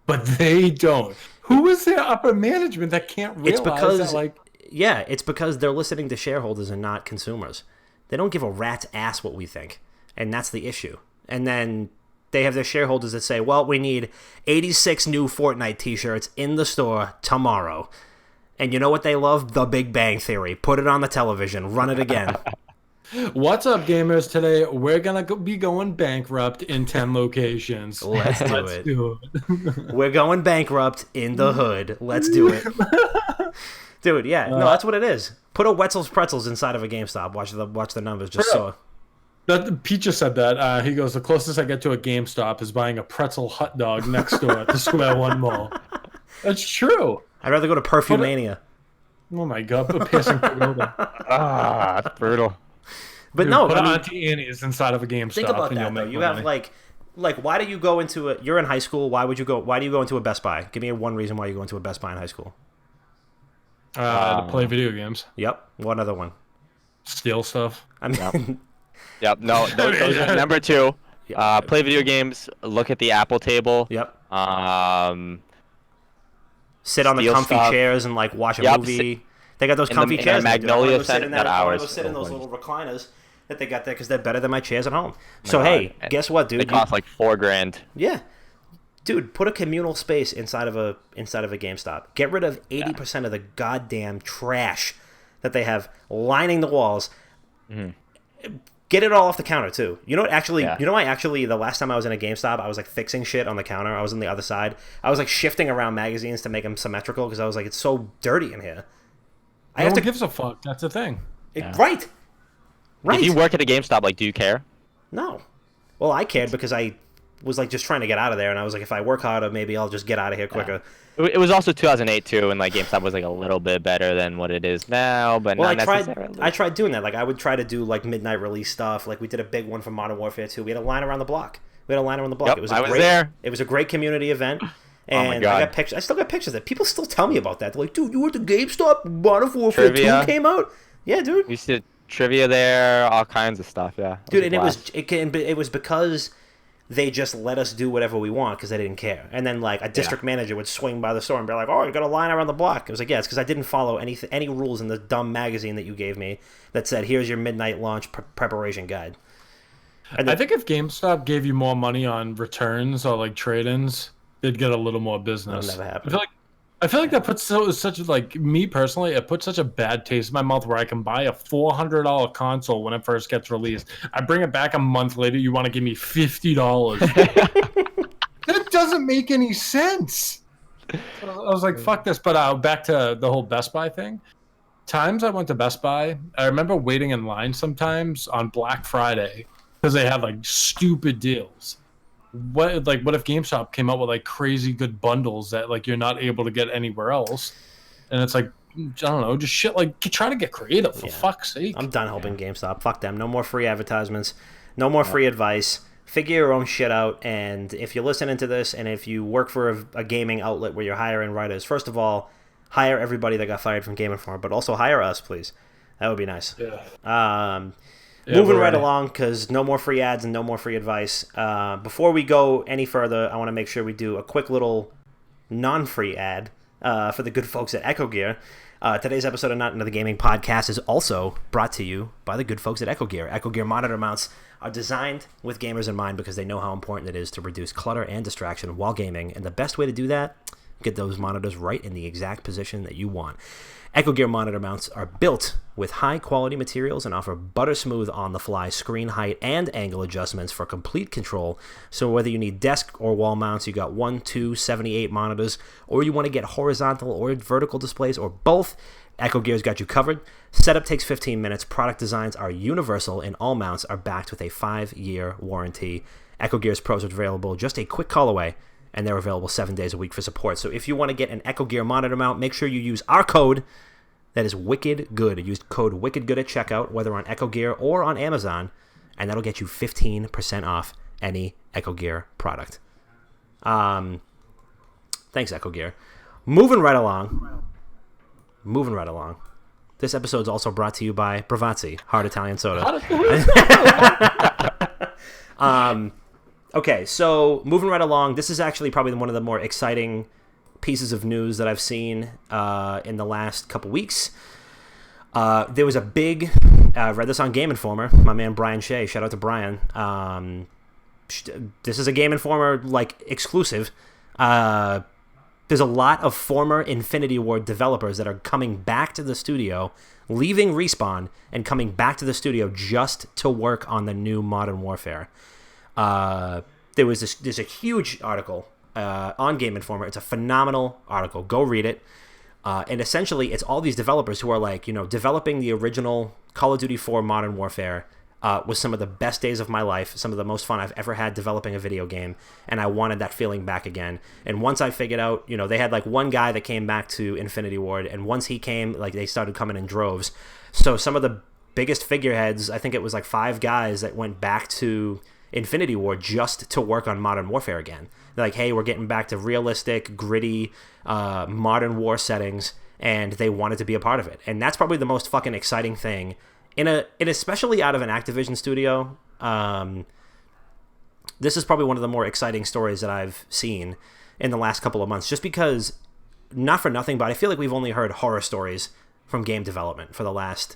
but they don't? Who is their upper management that can't realize that? Like, yeah, it's because they're listening to shareholders and not consumers. They don't give a rat's ass what we think, and that's the issue. And then they have their shareholders that say, well, we need 86 new Fortnite t-shirts in the store tomorrow. And you know what they love? The Big Bang Theory. Put it on the television. Run it again. What's up, gamers? Today, we're going to be going bankrupt in 10 locations. Let's do it. We're going bankrupt in the hood. Let's do it. Dude, yeah. No, that's what it is. Put a Wetzel's Pretzels inside of a GameStop. Watch the numbers. Just so... Pete just said that. He goes, the closest I get to a GameStop is buying a pretzel hot dog next door at the Square One Mall. That's true. I'd rather go to Perfumania. Oh my God, put piercing building. That's brutal. But Dude, no, put Auntie Annie's inside of a GameStop. Think about that, though. You have like, why do you go into a... You're in high school. Why do you go into a Best Buy? Give me one reason why you go into a Best Buy in high school. To play video games. Yep. One other one. Steal stuff. I mean... Yep. No, those are number 2. Play video games. Look at the Apple table. Yep. Sit on the comfy chairs and like watch a movie. They got those comfy chairs. Magnolia Center. I want to sit in those little recliners that they got there because they're better than my chairs at home. So hey, guess what, dude? They cost like $4,000. Yeah. Dude, put a communal space inside of a GameStop. Get rid of 80% of the goddamn trash that they have lining the walls. Mm-hmm. Get it all off the counter too. You know what? Actually, the last time I was in a GameStop, I was like fixing shit on the counter. I was on the other side. I was like shifting around magazines to make them symmetrical because I was like, it's so dirty in here. No one gives a fuck. That's the thing. Right. If you work at a GameStop, like, do you care? No. Well, I cared because I was like just trying to get out of there, and I was like, if I work harder, maybe I'll just get out of here quicker. It was also 2008 too, and like GameStop was like a little bit better than what it is now, but not necessarily. I tried doing that. Like I would try to do like midnight release stuff. Like we did a big one for Modern Warfare 2. We had a line around the block. Yep, I was there. It was a great community event. And I got pictures. I still got pictures of it. People still tell me about that. They're like, dude, you were at the GameStop? Modern Warfare 2 came out? Yeah, dude. We used to trivia there, all kinds of stuff, yeah. Dude, and it was because they just let us do whatever we want because they didn't care. And then like a district manager would swing by the store and be like, oh, you got a line around the block. It was like, yeah, it's because I didn't follow any rules in the dumb magazine that you gave me that said, here's your midnight launch preparation guide. I think if GameStop gave you more money on returns or like trade-ins, they'd get a little more business. That'll never happen. I feel like that puts such like me personally, it puts such a bad taste in my mouth where I can buy a $400 console when it first gets released. I bring it back a month later, you want to give me $50. That doesn't make any sense. So I was like, fuck this. But back to the whole Best Buy thing. Times I went to Best Buy, I remember waiting in line sometimes on Black Friday because they had like stupid deals. What if GameStop came out with like crazy good bundles that like you're not able to get anywhere else? And it's like, I don't know, just shit like try to get creative for fuck's sake. I'm done helping GameStop. Fuck them. No more free advertisements. No more free advice. Figure your own shit out. And if you're listening to this and if you work for a gaming outlet where you're hiring writers, first of all, hire everybody that got fired from Game Informer, but also hire us, please. That would be nice. Yeah. Moving right along, because no more free ads and no more free advice. Before we go any further, I want to make sure we do a quick little non-free ad for the good folks at Echo Gear. Today's episode of Not Another Gaming Podcast is also brought to you by the good folks at Echo Gear. Echo Gear monitor mounts are designed with gamers in mind because they know how important it is to reduce clutter and distraction while gaming, and the best way to do that, get those monitors right in the exact position that you want. Echo Gear monitor mounts are built with high-quality materials and offer butter-smooth on-the-fly screen height and angle adjustments for complete control. So whether you need desk or wall mounts, you got 1, 2, 78 monitors, or you want to get horizontal or vertical displays, or both, Echo Gear's got you covered. Setup takes 15 minutes. Product designs are universal, and all mounts are backed with a 5-year warranty. Echo Gear's pros are available just a quick call away, and they're available 7 days a week for support. So if you want to get an Echo Gear monitor mount, make sure you use our code. That is Wicked Good. Use code Wicked Good at checkout, whether on Echo Gear or on Amazon, and that'll get you 15% off any Echo Gear product. Thanks, Echo Gear. Moving right along. This episode's also brought to you by Bravazzi, Hard Italian Soda. Okay, so moving right along, this is actually probably one of the more exciting pieces of news that I've seen in the last couple weeks. There was a big, read this on Game Informer, my man Brian Shea, shout out to Brian. This is a Game Informer like exclusive. There's a lot of former Infinity Ward developers that are coming back to the studio, leaving Respawn and coming back to the studio just to work on the new Modern Warfare. There's a huge article on Game Informer. It's a phenomenal article. Go read it. And essentially, it's all these developers who are like, developing the original Call of Duty 4 Modern Warfare was some of the best days of my life, some of the most fun I've ever had developing a video game, and I wanted that feeling back again. And once I figured out, they had like one guy that came back to Infinity Ward, and once he came, like they started coming in droves. So some of the biggest figureheads, I think it was like 5 guys that went back to Infinity Ward just to work on Modern Warfare again. They're like, hey, we're getting back to realistic, gritty, modern war settings, and they wanted to be a part of it. And that's probably the most fucking exciting thing. Especially out of an Activision studio, this is probably one of the more exciting stories that I've seen in the last couple of months, just because, not for nothing, but I feel like we've only heard horror stories from game development for the last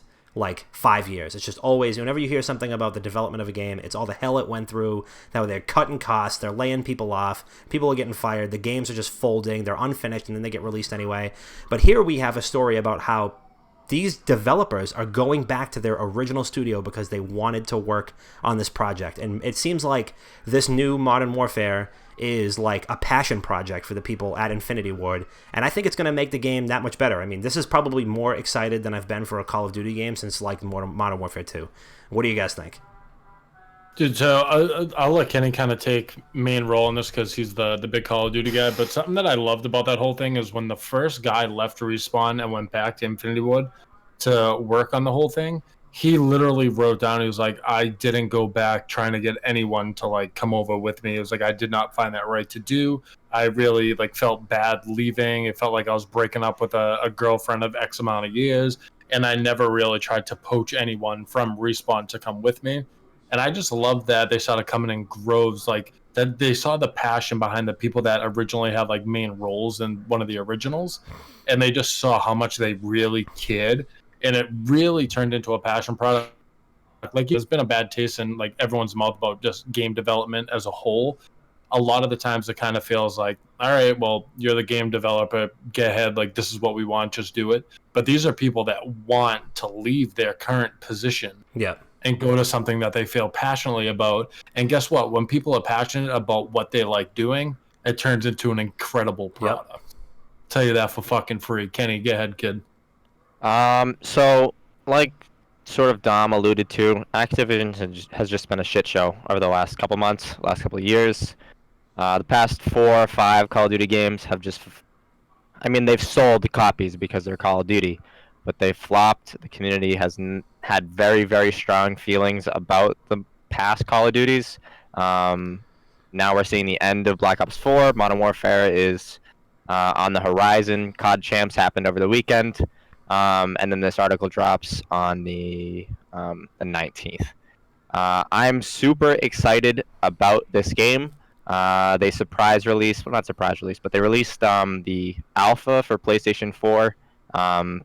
5 years. It's just always, whenever you hear something about the development of a game, it's all the hell it went through, that they're cutting costs, they're laying people off, people are getting fired, the games are just folding, they're unfinished, and then they get released anyway. But here we have a story about how these developers are going back to their original studio because they wanted to work on this project. And it seems like this new Modern Warfare is like a passion project for the people at Infinity Ward. And I think it's going to make the game that much better. I mean, this is probably more excited than I've been for a Call of Duty game since like Modern Warfare 2. What do you guys think? Dude, so I'll let Kenny kind of take main role in this because he's the big Call of Duty guy. But something that I loved about that whole thing is when the first guy left Respawn and went back to Infinity Ward to work on the whole thing, he literally wrote down, he was like, I didn't go back trying to get anyone to like come over with me. It was like, I did not find that right to do. I really like felt bad leaving. It felt like I was breaking up with a girlfriend of X amount of years. And I never really tried to poach anyone from Respawn to come with me. And I just love that they started coming in groves, like that they saw the passion behind the people that originally had like main roles in one of the originals. And they just saw how much they really cared. And it really turned into a passion product like there's been a bad taste in like everyone's mouth about just game development as a whole. A lot of the times it kind of feels like, all right, well, you're the game developer, get ahead, like this is what we want, just do it. But these are people that want to leave their current position and go to something that they feel passionately about. And guess what? When people are passionate about what they like doing, it turns into an incredible product. Tell you that for fucking free. Kenny, go ahead, kid. So like sort of Dom alluded to, Activision has just been a shit show over the last couple months, last couple of years. The past 4 or 5 Call of Duty games have just, I mean, they've sold copies because they're Call of Duty, but they flopped. The community has had very, very strong feelings about the past Call of Duties. Now we're seeing the end of Black Ops 4. Modern Warfare is on the horizon. COD Champs happened over the weekend. And then this article drops on the 19th. I'm super excited about this game. They surprise released, well, not surprise release, but they released the alpha for PlayStation 4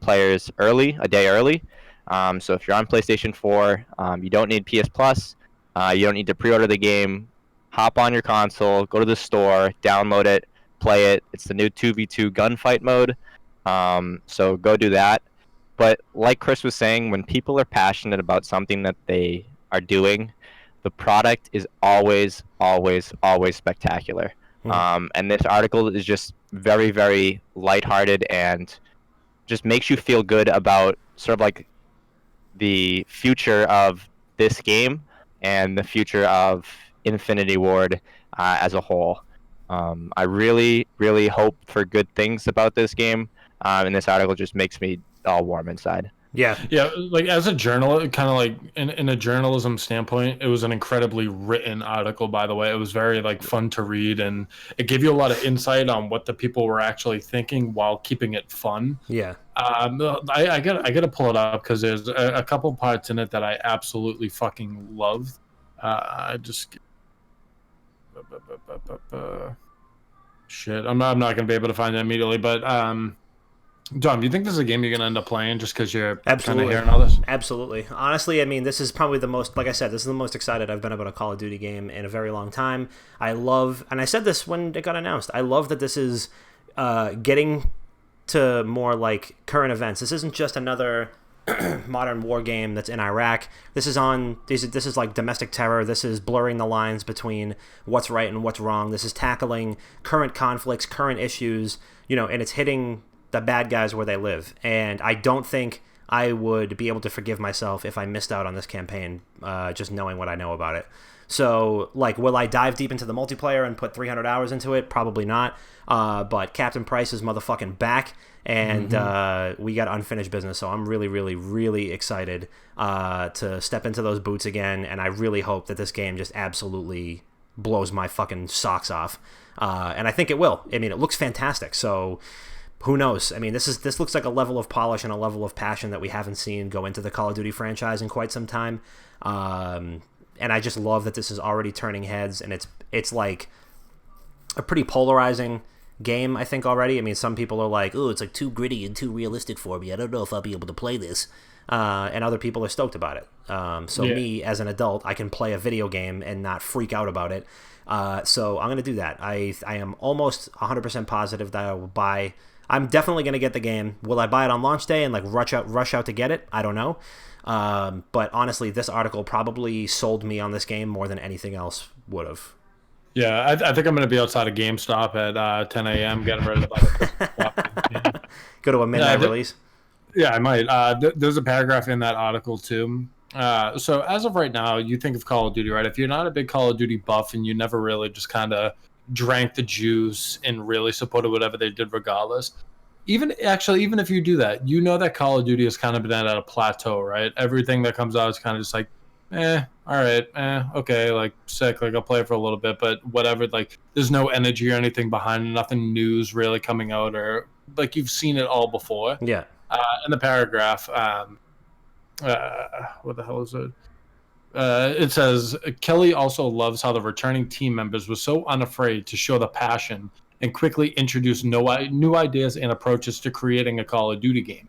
players early, a day early. So if you're on PlayStation 4, you don't need PS Plus. You don't need to pre-order the game. Hop on your console, go to the store, download it, play it. It's the new 2v2 gunfight mode. So go do that. But like Chris was saying, when people are passionate about something that they are doing, the product is always, always, always spectacular. And this article is just very, very lighthearted and just makes you feel good about sort of like the future of this game and the future of Infinity Ward as a whole. I really, really hope for good things about this game. And this article just makes me all warm inside. Yeah, like as a journalist, kind of like in a journalism standpoint, it was an incredibly written article, by the way. It was very like fun to read, and it gave you a lot of insight on what the people were actually thinking while keeping it fun. I gotta pull it up because there's a couple parts in it that I absolutely fucking loved. I just shit, I'm not gonna be able to find it immediately, but Dom, do you think this is a game you're going to end up playing just because you're kind of hearing all this? Absolutely. Honestly, I mean, this is probably the most, like I said, this is the most excited I've been about a Call of Duty game in a very long time. I love, and I said this when it got announced, I love that this is getting to more like current events. This isn't just another modern war game that's in Iraq. This is like domestic terror. This is blurring the lines between what's right and what's wrong. This is tackling current conflicts, current issues, and it's hitting the bad guys where they live. And I don't think I would be able to forgive myself if I missed out on this campaign, just knowing what I know about it. So, like, will I dive deep into the multiplayer and put 300 hours into it? Probably not. But Captain Price is motherfucking back, and we got unfinished business. So I'm really, really, really excited to step into those boots again, and I really hope that this game just absolutely blows my fucking socks off. And I think it will. I mean, it looks fantastic, so who knows? I mean, this looks like a level of polish and a level of passion that we haven't seen go into the Call of Duty franchise in quite some time. And I just love that this is already turning heads, and it's like a pretty polarizing game, I think, already. I mean, some people are like, oh, it's like too gritty and too realistic for me. I don't know if I'll be able to play this. And other people are stoked about it. Me, as an adult, I can play a video game and not freak out about it. So I'm going to do that. I am almost 100% positive that I will buy. I'm definitely going to get the game. Will I buy it on launch day and like rush out to get it? I don't know. But honestly, this article probably sold me on this game more than anything else would have. Yeah, I think I'm going to be outside of GameStop at 10 a.m. getting ready to buy Go to a midnight release. Yeah, I might. There's a paragraph in that article too. So as of right now, you think of Call of Duty, right? If you're not a big Call of Duty buff and you never really just kind of drank the juice and really supported whatever they did regardless, even if you do that, you know that Call of Duty has kind of been at a plateau, right? Everything that comes out is kind of just like, all right, okay, like sick, like I'll play it for a little bit, but whatever, like there's no energy or anything behind it, nothing news really coming out, or like you've seen it all before. Yeah. In the paragraph, what the hell is it? It says, Kelly also loves how the returning team members were so unafraid to show the passion and quickly introduce new ideas and approaches to creating a Call of Duty game.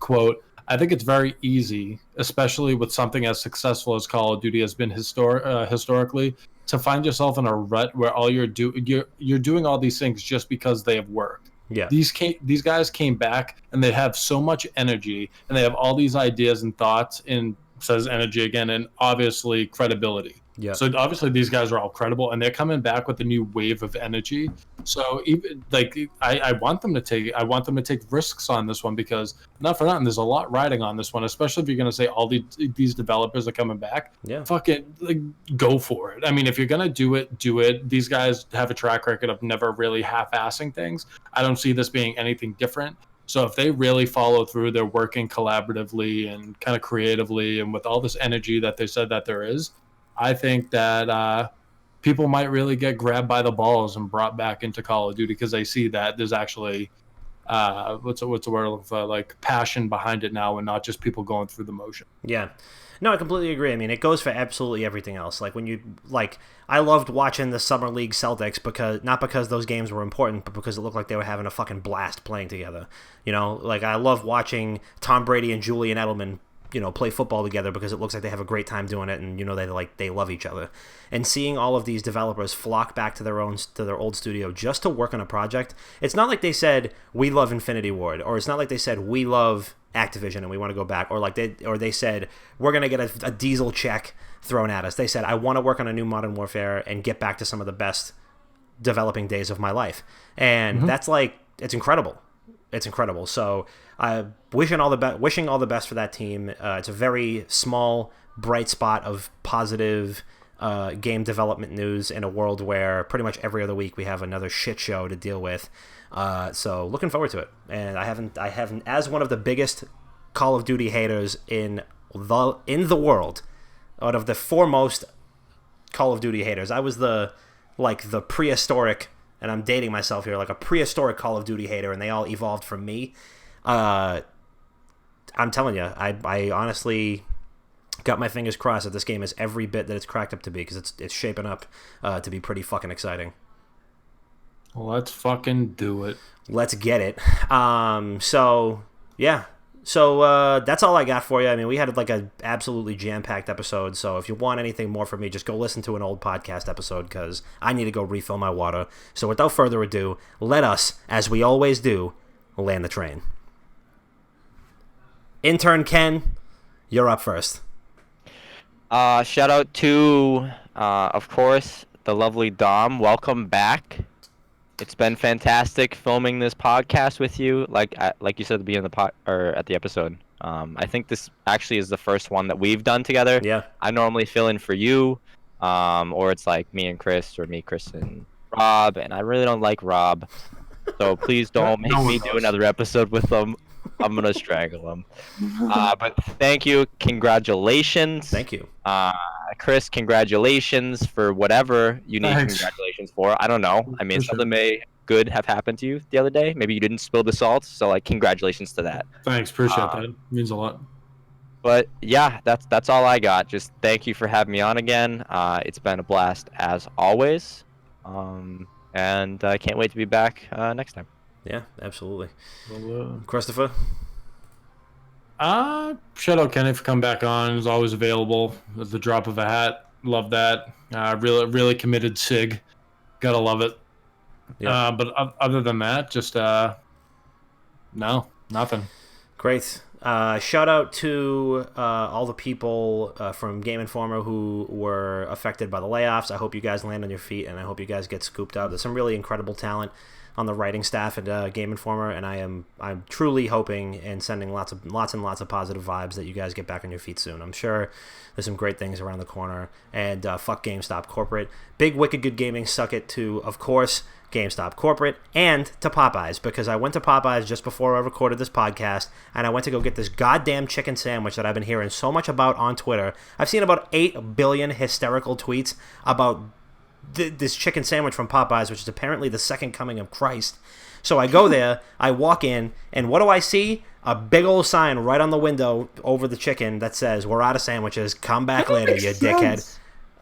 Quote, I think it's very easy, especially with something as successful as Call of Duty has been historically, to find yourself in a rut where all you're doing all these things just because they have worked. Yeah. These guys came back and they have so much energy and they have all these ideas and thoughts, and says energy again, and obviously credibility. Yeah. So obviously these guys are all credible and they're coming back with a new wave of energy. So even like I want them to take risks on this one, because not for nothing, there's a lot riding on this one, especially if you're going to say all these developers are coming back. Yeah. Fuck it, like, go for it. I mean, if you're going to do it. These guys have a track record of never really half-assing things. I don't see this being anything different. So if they really follow through, they're working collaboratively and kind of creatively and with all this energy that they said that there is, I think that people might really get grabbed by the balls and brought back into Call of Duty, because they see that there's actually what's the word of like passion behind it now, and not just people going through the motion. Yeah. No, I completely agree. I mean, it goes for absolutely everything else. Like I loved watching the Summer League Celtics not because those games were important, but because it looked like they were having a fucking blast playing together. You know, like I love watching Tom Brady and Julian Edelman, you know, play football together, because it looks like they have a great time doing it, and you know they love each other. And seeing all of these developers flock back to their old studio just to work on a project. It's not like they said we love Infinity Ward, or it's not like they said we love Activision and we want to go back, or they said we're gonna get a diesel check thrown at us. They said I want to work on a new Modern Warfare and get back to some of the best developing days of my life, and that's like, it's incredible. It's incredible. So wishing all the best for that team. It's a very small, bright spot of positive game development news in a world where pretty much every other week we have another shit show to deal with. So looking forward to it. And I haven't as one of the biggest Call of Duty haters in the world, out of the foremost Call of Duty haters, I was the prehistoric, and I'm dating myself here, like a prehistoric Call of Duty hater, and they all evolved from me. I'm telling you, I honestly got my fingers crossed that this game is every bit that it's cracked up to be, because it's shaping up to be pretty fucking exciting. Let's fucking do it. Let's get it. So that's all I got for you. I mean, we had like a absolutely jam-packed episode, so if you want anything more from me, just go listen to an old podcast episode, because I need to go refill my water. So without further ado, let us, as we always do, land the train. Intern Ken, you're up first. Shout out to, of course, the lovely Dom. Welcome back. It's been fantastic filming this podcast with you. Like you said at the beginning of at the episode. I think this actually is the first one that we've done together. Yeah. I normally fill in for you, or it's like me and Chris, or me, Chris, and Rob, and I really don't like Rob. So please don't make me do another episode with them. I'm gonna strangle him. But thank you, congratulations. Thank you, Chris. Congratulations for whatever you need. Thanks. Congratulations for. I don't know. I mean, something may good have happened to you the other day. Maybe you didn't spill the salt, so like congratulations to that. Thanks, appreciate that. It means a lot. But yeah, that's all I got. Just thank you for having me on again. It's been a blast as always, and I can't wait to be back next time. Yeah, absolutely. Well, Christopher? Shout out Kenny for coming back on. He's always available at the drop of a hat. Love that. Really committed SIG. Gotta love it. Yeah. But other than that, just no, nothing. Great. Shout out to all the people from Game Informer who were affected by the layoffs. I hope you guys land on your feet, and I hope you guys get scooped up. There's some really incredible talent on the writing staff at Game Informer, and I'm truly hoping and sending lots and lots of positive vibes that you guys get back on your feet soon. I'm sure there's some great things around the corner, and fuck GameStop corporate. Big Wicked Good Gaming suck it to, of course, GameStop corporate, and to Popeyes, because I went to Popeyes just before I recorded this podcast, and I went to go get this goddamn chicken sandwich that I've been hearing so much about on Twitter. I've seen about 8 billion hysterical tweets about this chicken sandwich from Popeyes, which is apparently the second coming of Christ. So I go there, I walk in, and what do I see? A big old sign right on the window over the chicken that says, "We're out of sandwiches. Come back later, you dickhead."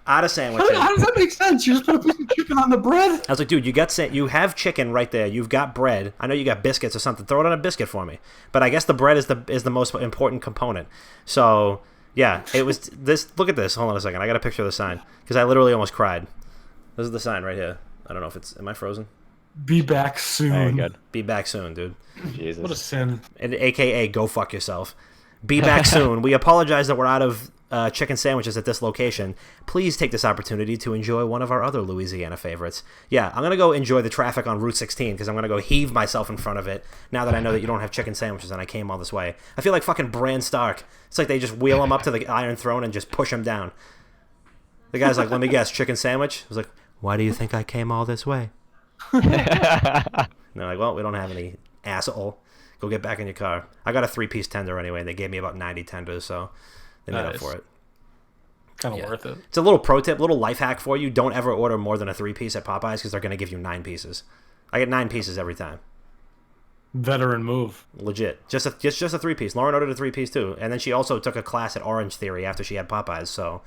out of sandwiches. How does that make sense? You just put a piece of chicken on the bread? I was like, dude, you have chicken right there. You've got bread. I know you got biscuits or something. Throw it on a biscuit for me. But I guess the bread is the most important component. So yeah, it was this. Look at this. Hold on a second. I got a picture of the sign because I literally almost cried. This is the sign right here. I don't know if it's. Am I frozen? Be back soon. Very good. Be back soon, dude. Jesus. What a sin. And AKA go fuck yourself. Be back soon. We apologize that we're out of chicken sandwiches at this location. Please take this opportunity to enjoy one of our other Louisiana favorites. Yeah, I'm going to go enjoy the traffic on Route 16 because I'm going to go heave myself in front of it now that I know that you don't have chicken sandwiches and I came all this way. I feel like fucking Bran Stark. It's like they just wheel him up to the Iron Throne and just push him down. The guy's like, let me guess, chicken sandwich? I was like, why do you think I came all this way? And they're like, well, we don't have any, asshole. Go get back in your car. I got a 3-piece tender anyway, and they gave me about 90 tenders, so they made up for it. Kind of worth it. It's a little pro tip, little life hack for you. Don't ever order more than a 3-piece at Popeyes because they're going to give you 9 pieces. I get 9 pieces every time. Veteran move. Legit. Just a 3-piece. Lauren ordered a 3-piece too, and then she also took a class at Orange Theory after she had Popeyes, so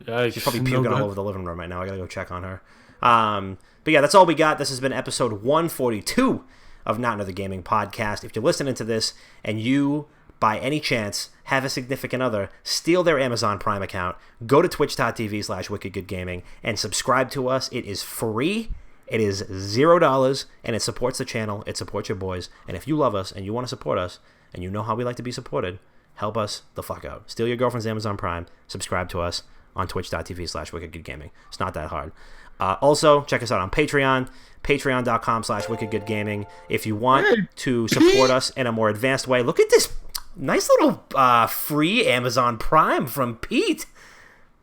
Yikes. she's probably puking all over the living room right now. I got to go check on her. But yeah, that's all we got. This has been episode 142 of Not Another Gaming Podcast. If you're listening to this and you, by any chance, have a significant other steal their Amazon Prime account, go to twitch.tv/wickedgoodgaming and subscribe to us. It is free. It is $0, and it supports the channel. It supports your boys. And if you love us and you want to support us and you know how we like to be supported, help us the fuck out. Steal your girlfriend's Amazon Prime. Subscribe to us on twitch.tv/wickedgoodgaming. It's not that hard. Also, check us out on Patreon, patreon.com/wickedgoodgaming. If you want to support us in a more advanced way, look at this nice little free Amazon Prime from Pete.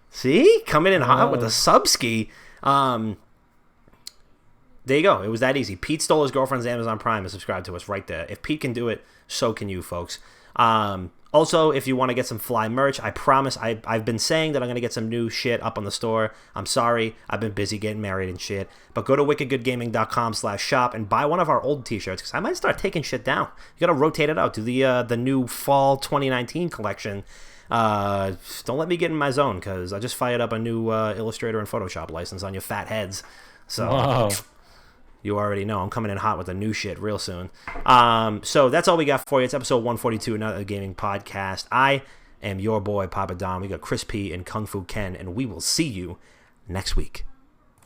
See? Coming in hot with a subski. There you go. It was that easy. Pete stole his girlfriend's Amazon Prime and subscribed to us right there. If Pete can do it, so can you, folks. Also, if you want to get some fly merch, I promise, I've been saying that I'm going to get some new shit up on the store. I'm sorry. I've been busy getting married and shit. But go to wickedgoodgaming.com/shop and buy one of our old t-shirts because I might start taking shit down. You got to rotate it out. Do the new fall 2019 collection. Don't let me get in my zone because I just fired up a new Illustrator and Photoshop license on your fat heads. So... Wow. You already know I'm coming in hot with the new shit real soon. So that's all we got for you. It's episode 142, Another Gaming Podcast. I am your boy, Papa Dom. We got Chris P and Kung Fu Ken, and we will see you next week.